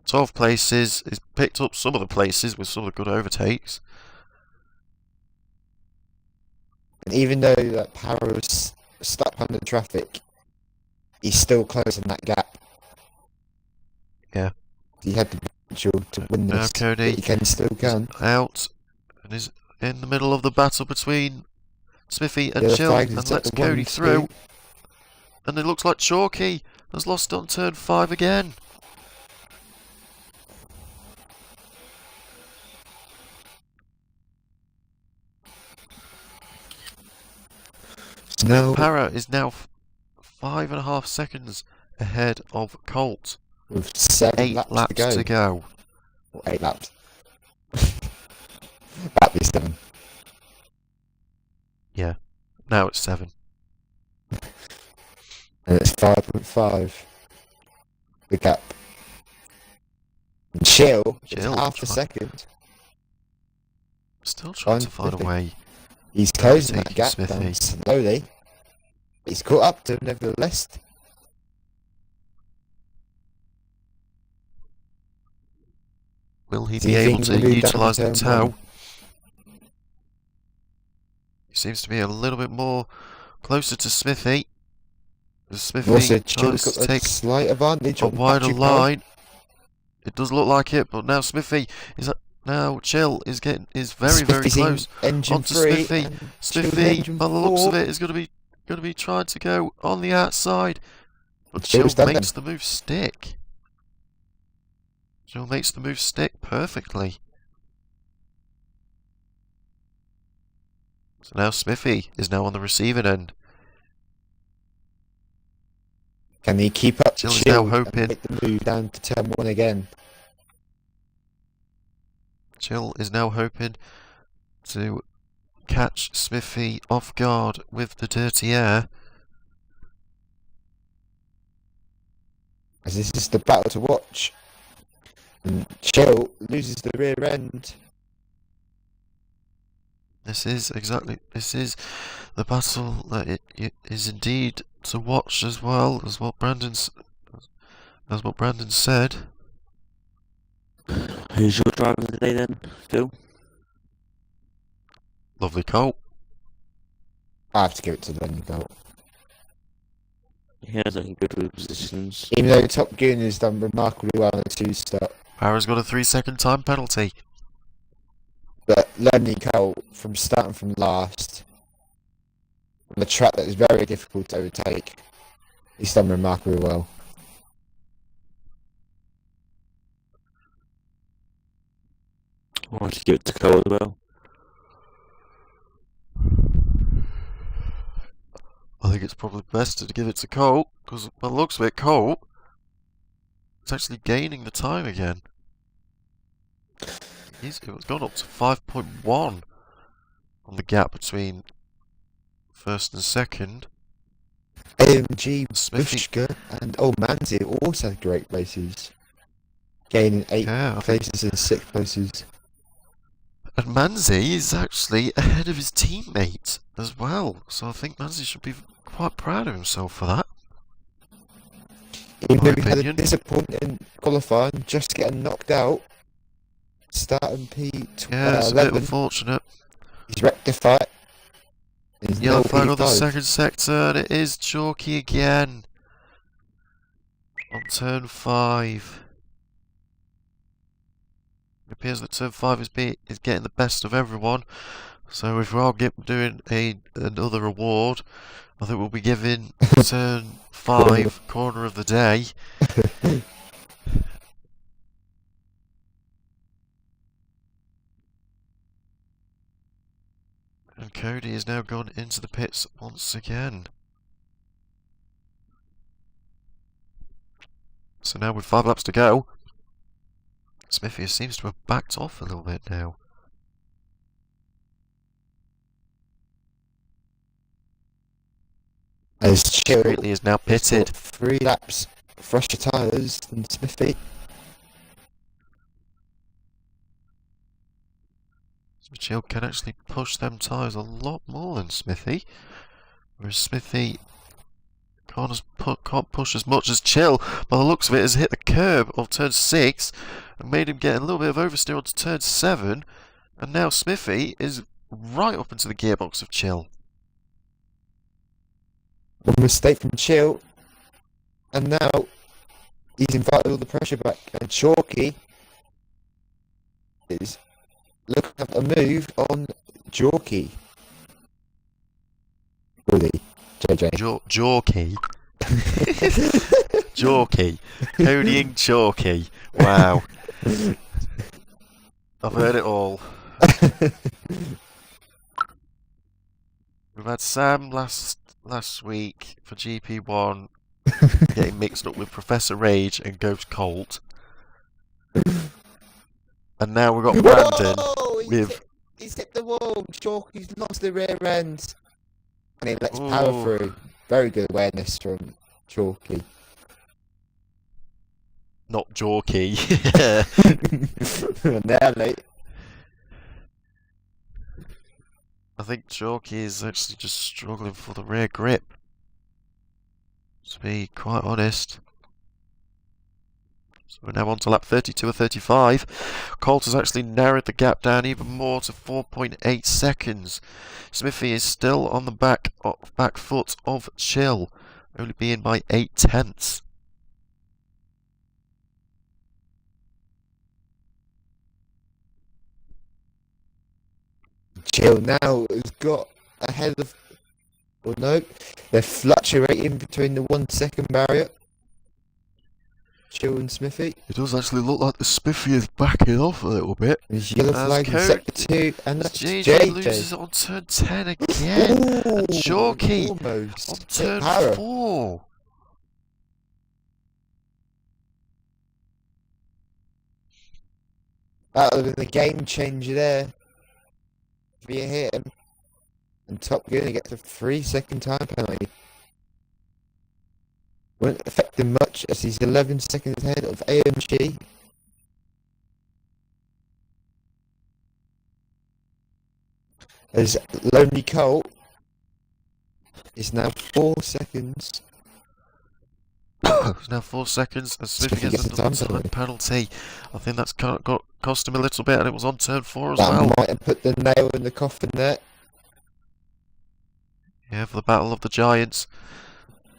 12 places. He's picked up some of the places with some of the good overtakes. And even though that Power was stuck under traffic, he's still closing that gap. Yeah. He had the potential to win Now this. Cody He still can. out and is in the middle of the battle between Smithy and Yeah, the Chill flag is and at lets the Cody 1-2. through. And it looks like Chalky has lost on turn 5 again. No, Para is now 5.5 seconds ahead of Colt. with 7 8 laps to go. Or 8 laps. That'd be 7. Yeah, now it's 7. And it's 5.5. The gap. And Chill is Chill, half a try- second. Still trying to find a Smithy. way. He's closing that Overtaking gap Smithy. down slowly. He's caught up to him nevertheless. Will he Do be you able think to he'll move down utilise the turn tow? 1? He seems to be a little bit more closer to Smithy. As Smithy Also, tries Chill's to got a take slight advantage a on wider battery power. line. It does look like it, but now Smithy is now Chill is very, very Smithy's in close. engine Onto 3 Smithy. and Chill's Smithy, engine by the looks 4. of it, is going to be trying to go on the outside. But Chill's Chill done makes the move stick. Chill makes the move stick perfectly. So now Smithy is now on the receiving end. Can he keep up Chill Chill is now and hoping. make the move down to turn 1 again? Chill is now hoping to catch Smithy off guard with the dirty air. As this is the battle to watch. And Chill loses the rear end. This is the battle that it is indeed to watch as well as what Brandon said. Who's your driver of the day then, Phil? Lovely Colt. I have to give it to Lonely Colt. He has any good positions. Even though Top Gun has done remarkably well in the 2-stop. Power's got a 3-second time penalty. But Lonely Colt, from starting from last, on a track that is very difficult to overtake, he's done remarkably well. I want to give it to Cole as well. I think it's probably best to give it to Colt, because by the looks of it, Colt is actually gaining the time again. It's gone up to 5.1 on the gap between first and second. AMG, Smithy, Bushka, and Old Manzi also had great races, gaining 8 yeah, I think, places and 6 places. and Manzi is actually ahead of his teammate as well. So I think Manzi should be quite proud of himself for that. Even my though he had a opinion. disappointing qualifying, just getting knocked out, starting P11, Yeah, it's a bit unfortunate. he's rectified. He's Yellow now flag on the P5. second sector, and it is Chalky again. On turn 5. It appears that turn 5 is getting the best of everyone. So if we are doing another award, I think we'll be giving turn 5 corner of the day. And Cody has now gone into the pits once again. So now with 5 laps to go, Smithy seems to have backed off a little bit now. As Chill Discreetly is now pitted. 3 laps fresher tyres than Smithy. So Chill can actually push them tyres a lot more than Smithy. Whereas Smithy can't push as much as Chill. By the looks of it, has hit the curb of turn 6 and made him get a little bit of oversteer onto turn 7. And now Smithy is right up into the gearbox of Chill. One mistake from Chill, and now he's invited all the pressure back. And Chalky is looking at a move on Jorky. Really, JJ. Jorky. Jorky. Codying Jorky. Wow. I've heard it all. We've had Sam last week for GP1 getting mixed up with Professor Rage and Ghost Colt. And now we've got Brandon with... He's hit the wall. Chalky's lost the rear end. And he lets power through. Very good awareness from Chalky. Not Jorky. Nearly. I think Chalky is actually just struggling for the rear grip. To be quite honest. So we're now on to lap 32 or 35. Colt has actually narrowed the gap down even more to 4.8 seconds. Smithy is still on the back foot of Chill, only being by 0.8. Chill now has got ahead of... Well, no, they're fluctuating between the 1 second barrier. Chill and Smithy. It does actually look like the Smithy is backing off a little bit. There's yellow flag in sector 2, and that's JJ loses it on turn 10 again. Ooh, and Jorky almost on turn power. 4. That would have been a game changer there. If you hit him. And Top Gun gets a 3-second time penalty. Won't affect him much as he's 11 seconds ahead of AMG. As Lonely Colt is now 4 seconds. It's now 4 seconds and Smithy gets another time penalty. I think that's cost him a little bit, and it was on turn 4 as well. That might have put the nail in the coffin there. Yeah, for the Battle of the Giants.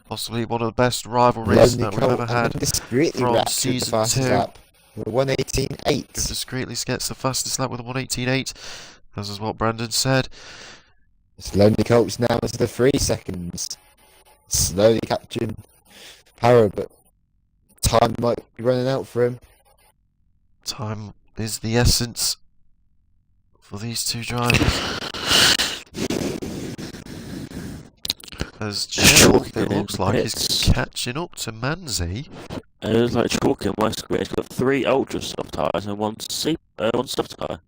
Possibly one of the best rivalries Lonely that we've Colt ever had discreetly from wrapped with the season fastest 2. lap. 1:18.8. Discreetly gets the fastest lap with a 1:18.8. This is what Brandon said. It's Lonely Colt's now is the 3 seconds. Slowly catching power, but time might be running out for him. Time is the essence for these two drivers. As Chill, it looks like he's catching up to Manzi. It looks like Chalky on my screen. It's got 3 ultra soft tyres and one soft tyre.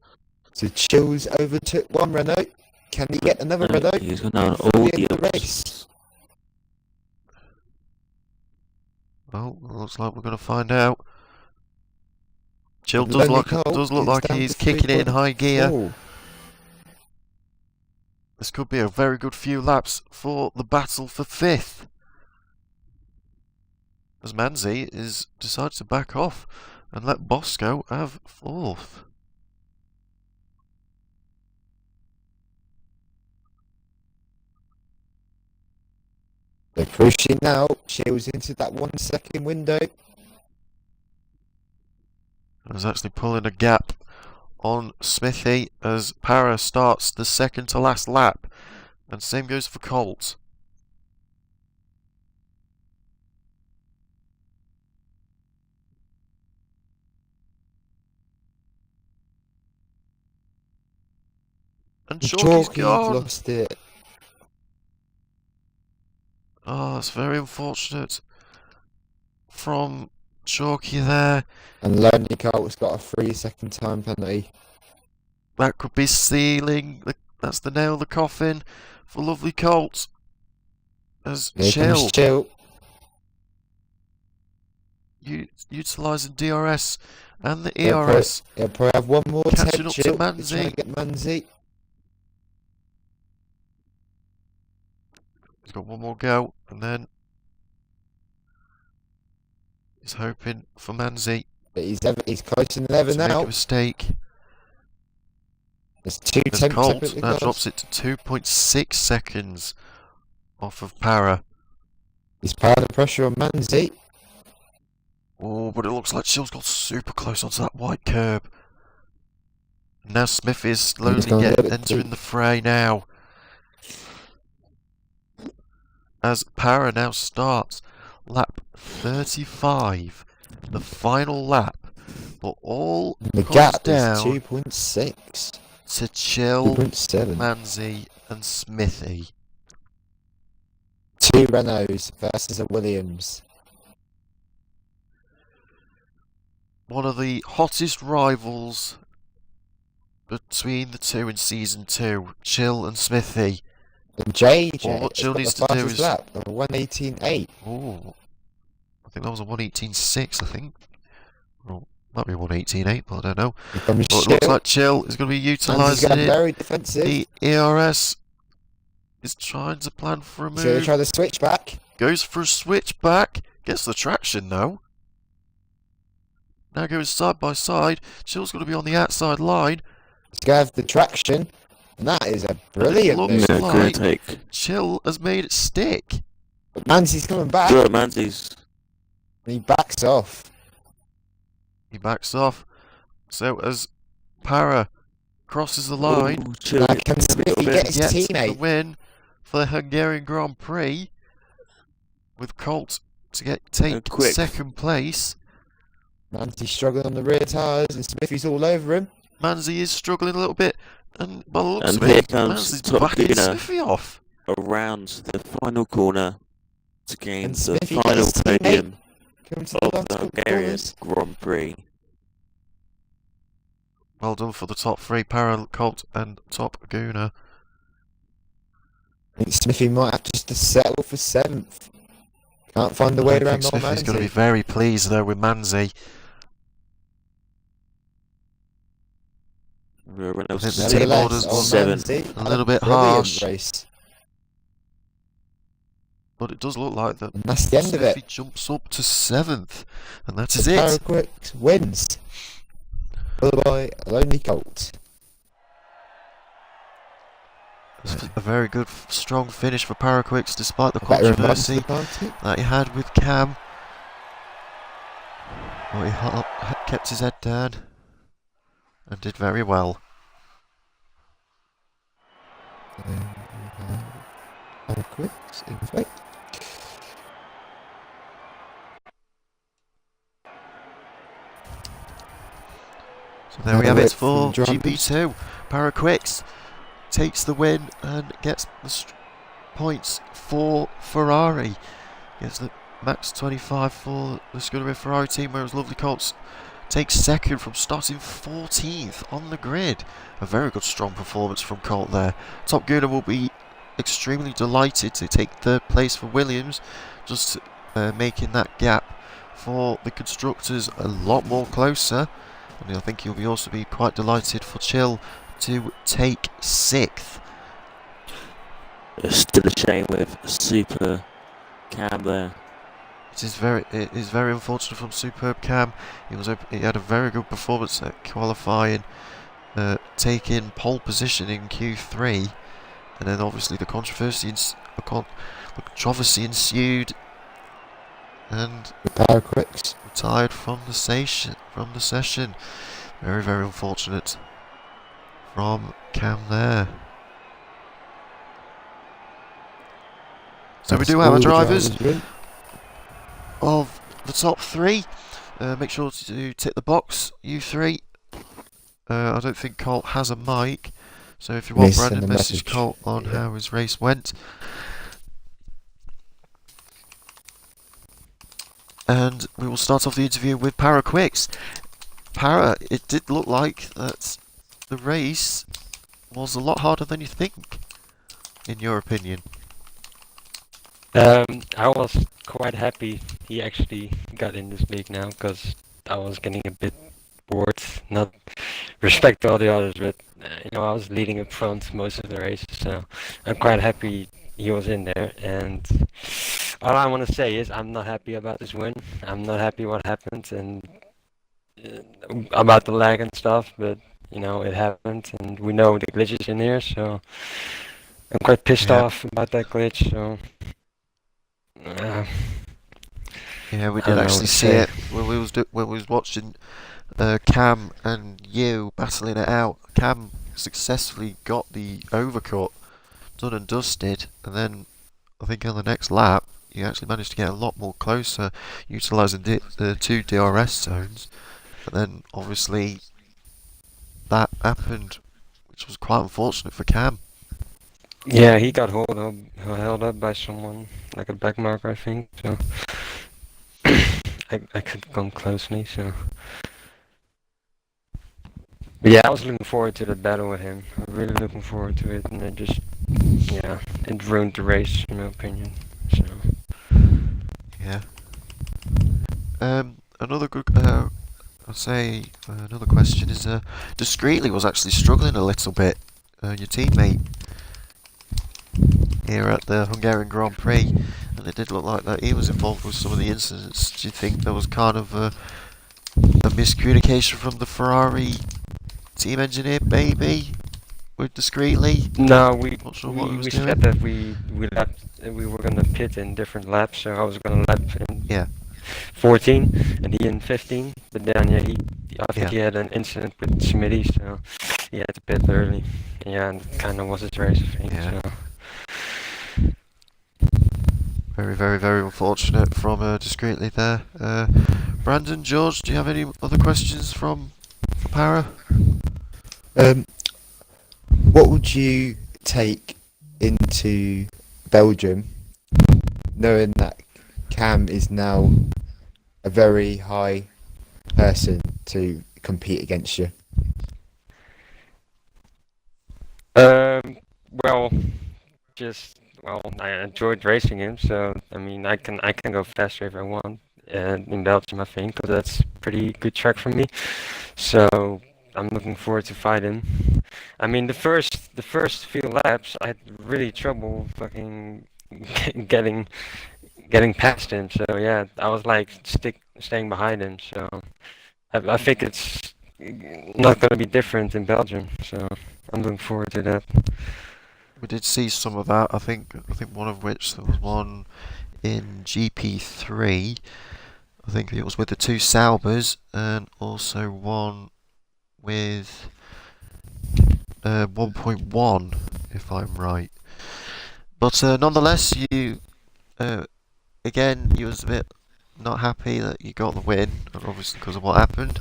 So Chills overtook one Renault. Can he get another Renault? He's gone down all the race. Well, looks like we're going to find out. Chill does look like he's kicking it in high gear. This could be a very good few laps for the battle for 5th. As Manzi is decided to back off and let Bosco have 4th. They're pushing now. Chills into that 1 second window. And is actually pulling a gap on Smithy as Para starts the second to last lap. And same goes for Colt. And Chalky's gone! Lost it. Oh, that's very unfortunate from Chalky there. And Lonely Colt's got a 3-second time penalty. That could be sealing. That's the nail in the coffin for lovely Colt. As Chill utilising DRS and the ERS. He'll probably have one more catching up to Trying Manzi. to get Manzi. He's got one more go, and then he's hoping for Manzi. But he's close to 11 to now. make a mistake. There's 2 As tenths Colt up at the now goals. drops it to 2.6 seconds off of Para. He's piling the pressure on Manzi. Oh, but it looks like Chill's got super close onto that white curb. Now Smith is slowly entering the fray now. As Para now starts lap 35, the final lap, but all The comes gap down is 2.6. to Chill, 2.7. Manzi and Smithy. 2 Renaults versus a Williams. One of the hottest rivals between the two in Season 2, Chill and Smithy. And JJ All what Chill needs the to do fastest is... lap of 1:18.8. Oh, I think that was a 1:18.6, I think. Well, might be 1:18.8, but I don't know. But But it looks like Chill is going to be utilising it. very defensive. The ERS is trying to plan for a He's going to move. try the switch back. Goes for a switch back. Gets the traction though. Now going side by side. Chill's going to be on the outside line. He's going to have the traction. And that is a brilliant looks move. like- Great take. Chill has made it stick. But Manzi's coming back. Good, Manzi's. And he backs off. He backs off. So as Para crosses the line, Ooh, Chill. Now can Smithy get his gets the teammate? win for the Hungarian Grand Prix. With Colt to take quick. second place. Manzi's struggling on the rear tyres and Smithy's all over him. Manzi is struggling a little bit. And by the looks And of here it, comes Manzi's Top backing Gunner. Smithy off. Around the final corner to gain And the Smithy gets final his teammate. podium Coming to the of last the couple Hungarian corners. Grand Prix. Well done for the top three, Para, Colt and Top Gunner. I think Smithy might have just to settle for 7th. Can't find a I way think around Smithy's going to be Manzi. very pleased though with Manzi. Reynolds I think the is team Nevertheless, orders on was seven. Manzi, a little bit brilliant harsh. race. But it does look like that And that's the end of Smithy it. jumps up to 7th. And that is The it. Paraquix wins. Followed by Lonely Colt. It's a very good, strong finish for Paraquix despite the Better reminder to controversy the party. that he had with Cam. But he kept his head down and did very well. Paraquix in flight. So there we have it for Paraquix from GP2. Paraquix takes the win and gets the points for Ferrari. Gets the max 25 for the Scuderia Ferrari team, whereas Lovely Colts takes second from starting 14th on the grid. A very good, strong performance from Colt there. Top Gunner will be extremely delighted to take third place for Williams, just making that gap for the constructors a lot more closer. And I think he'll be also be quite delighted for Chill to take 6th. It's still a shame with Super Cam there. It is very unfortunate from Superb Cam. He had a very good performance at qualifying, taking pole position in Q3, and then obviously the controversy ensued, and The Paraquix. retired from the from the session. Very, very unfortunate from Cam there. So we do have our drivers of the top 3. Make sure to tick the box, you 3. I don't think Colt has a mic, so if you want Brandon, message Colt on how his race went. And we will start off the interview with Para Quicks. Para, it did look like that the race was a lot harder than you think, in your opinion. I was quite happy he actually got in this league now, because I was getting a bit bored. Not respect to all the others, but I was leading up front most of the races, so I'm quite happy he was in there. And all I want to say is I'm not happy about this win. I'm not happy what happened and about the lag and stuff, but it happened, and we know the glitches in here, so I'm quite pissed off about that glitch. So yeah, we did actually see it when we was watching Cam and you battling it out. Cam successfully got the overcut done and dusted, and then I think on the next lap you actually managed to get a lot more closer, utilising the 2 DRS zones. But then obviously that happened, which was quite unfortunate for Cam. Yeah, he got held up by someone, like a backmarker, I think. So I could come closely. So, but yeah, I was looking forward to the battle with him. I'm really looking forward to it, and it ruined the race, in my opinion. So yeah. Another good. I'll say another question is Discreetly was actually struggling a little bit. Your teammate here at the Hungarian Grand Prix, and it did look like that he was involved with some of the incidents. Do you think there was kind of a miscommunication from the Ferrari team engineer, maybe, with Discreetly? no, we Not sure what he was we doing. said that we were gonna pit in different laps, so I was gonna lap in 14 and he in 15, but then I think he had an incident with Smitty, so he had to pit early. Yeah, and kind of was his race, I think. Yeah. So. Very, very, very unfortunate from Discreetly there. Brandon, George, do you have any other questions for Para? What would you take into Belgium, knowing that Cam is now a very high person to compete against you? Well, I enjoyed racing him, so I mean, I can go faster if I want in Belgium, I think, because that's pretty good track for me. So I'm looking forward to fight him. I mean, the first few laps, I had really trouble fucking getting past him. So yeah, I was like staying behind him. So I think it's not going to be different in Belgium. So I'm looking forward to that. We did see some of that. I think one of which there was one in GP3. I think it was with the 2 Saubers, and also one with 1.1, if I'm right. But nonetheless, you again, you was a bit not happy that you got the win, obviously because of what happened.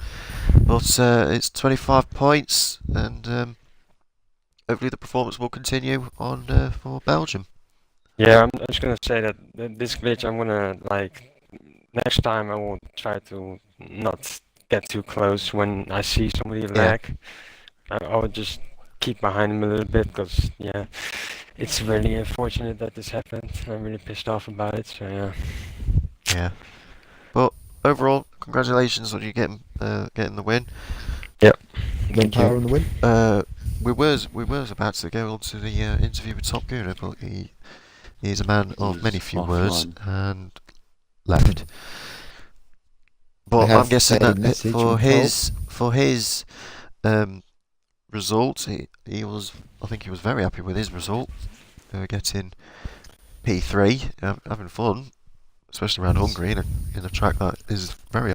But it's 25 points, and hopefully the performance will continue on for Belgium. Yeah, I'm just gonna say that this glitch, I'm gonna next time I will try to not get too close when I see somebody lag. I would just keep behind him a little bit, because it's really unfortunate that this happened. I'm really pissed off about it. So yeah. Yeah. But overall, congratulations on you getting the win. Yep. Thank you. On the win. We was about to go on to the interview with Top Gunner, but he's a man of many few words and left. But I'm guessing that for his result, he was, I think he was very happy with his result, getting P3, having fun, especially around Hungary in a track that is very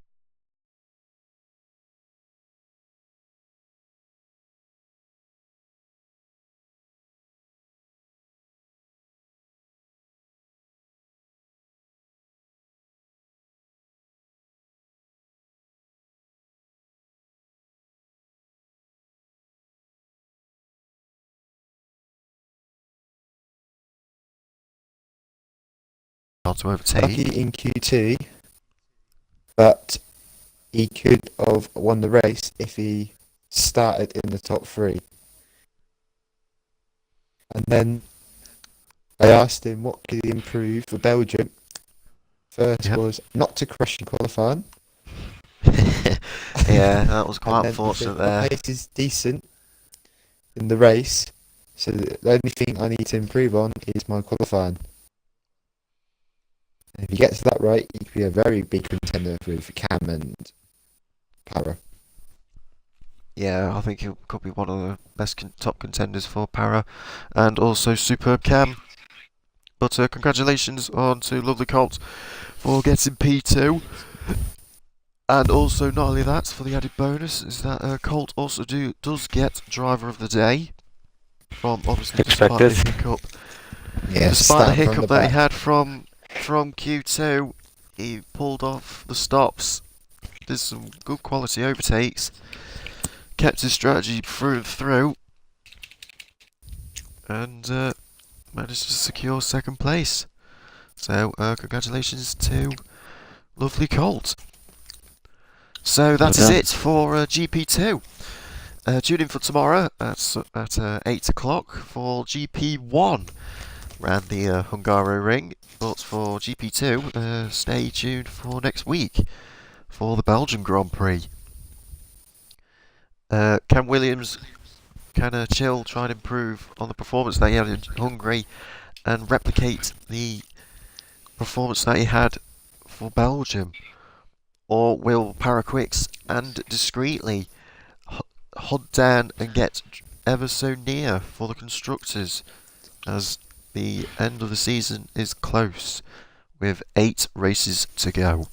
Hard to overtake. Lucky in Q2, but he could have won the race if he started in the top 3. And then I asked him what could he improve for Belgium. First was not to crash in qualifying. Yeah, that was quite And then he unfortunate said, my there. pace is decent in the race, so the only thing I need to improve on is my qualifying. And if he gets that right, he could be a very big contender with Cam and Para. Yeah, I think he could be one of the best top contenders for Para, and also Superb Cam. But congratulations on to Lovely Colt for getting P2. And also, not only that, for the added bonus, is that Colt also does get Driver of the Day. From obviously despite the Expected. hiccup. Yeah, Despite the starting from hiccup the that he back. had from Q2, he pulled off the stops, did some good quality overtakes, kept his strategy through and through, and managed to secure second place. So congratulations to Lovely Colt. So that is done. it for GP2. Tune in for tomorrow at 8 o'clock for GP1 round the Hungary ring. But for GP2, stay tuned for next week for the Belgian Grand Prix. Cam Williams can chill, try and improve on the performance that he had in Hungary and replicate the performance that he had for Belgium? Or will Paraquix and discreetly hunt down and get ever so near for the constructors as the end of the season is close with 8 races to go?